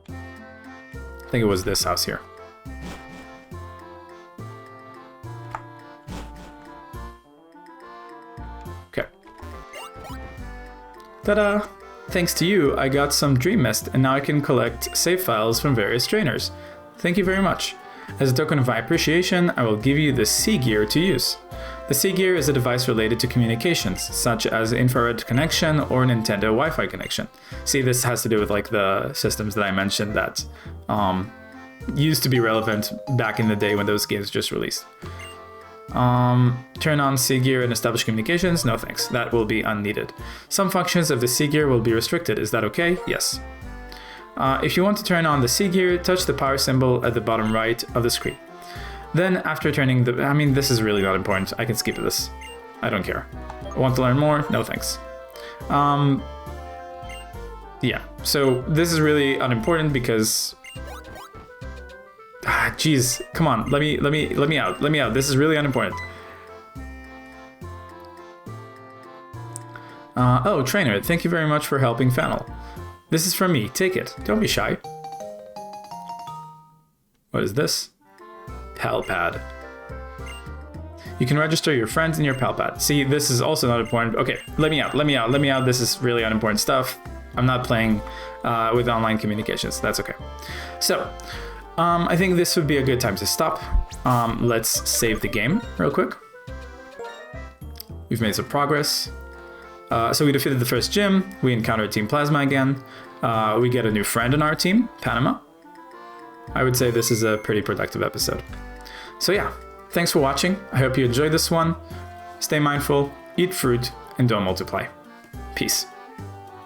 I think it was this house here. Okay. Ta-da! Thanks to you, I got some Dream Mist, and now I can collect save files from various trainers. Thank you very much. As a token of my appreciation, I will give you the C-Gear to use. The C-Gear is a device related to communications, such as infrared connection or Nintendo Wi-Fi connection. See, this has to do with like the systems that I mentioned that used to be relevant back in the day when those games just released. Turn on C-Gear and establish communications? No thanks, that will be unneeded. Some functions of the C-Gear will be restricted, is that okay? Yes. If you want to turn on the C-Gear, touch the power symbol at the bottom right of the screen. Then after turning the... I mean, this is really not important. I can skip this. I don't care. Want to learn more? No thanks. Yeah, so this is really unimportant because... Jeez, come on, let me out. This is really unimportant. Oh, trainer, thank you very much for helping Fennel. This is from me, take it. Don't be shy. What is this? Pal pad. You can register your friends in your pal pad. See, this is also not important. Okay, let me out. This is really unimportant stuff. I'm not playing with online communications. That's okay. So, I think this would be a good time to stop. Let's save the game real quick. We've made some progress. So we defeated the first gym. We encountered Team Plasma again. We get a new friend in our team, Panama. I would say this is a pretty productive episode. So yeah, thanks for watching. I hope you enjoyed this one. Stay mindful, eat fruit, and don't multiply. Peace.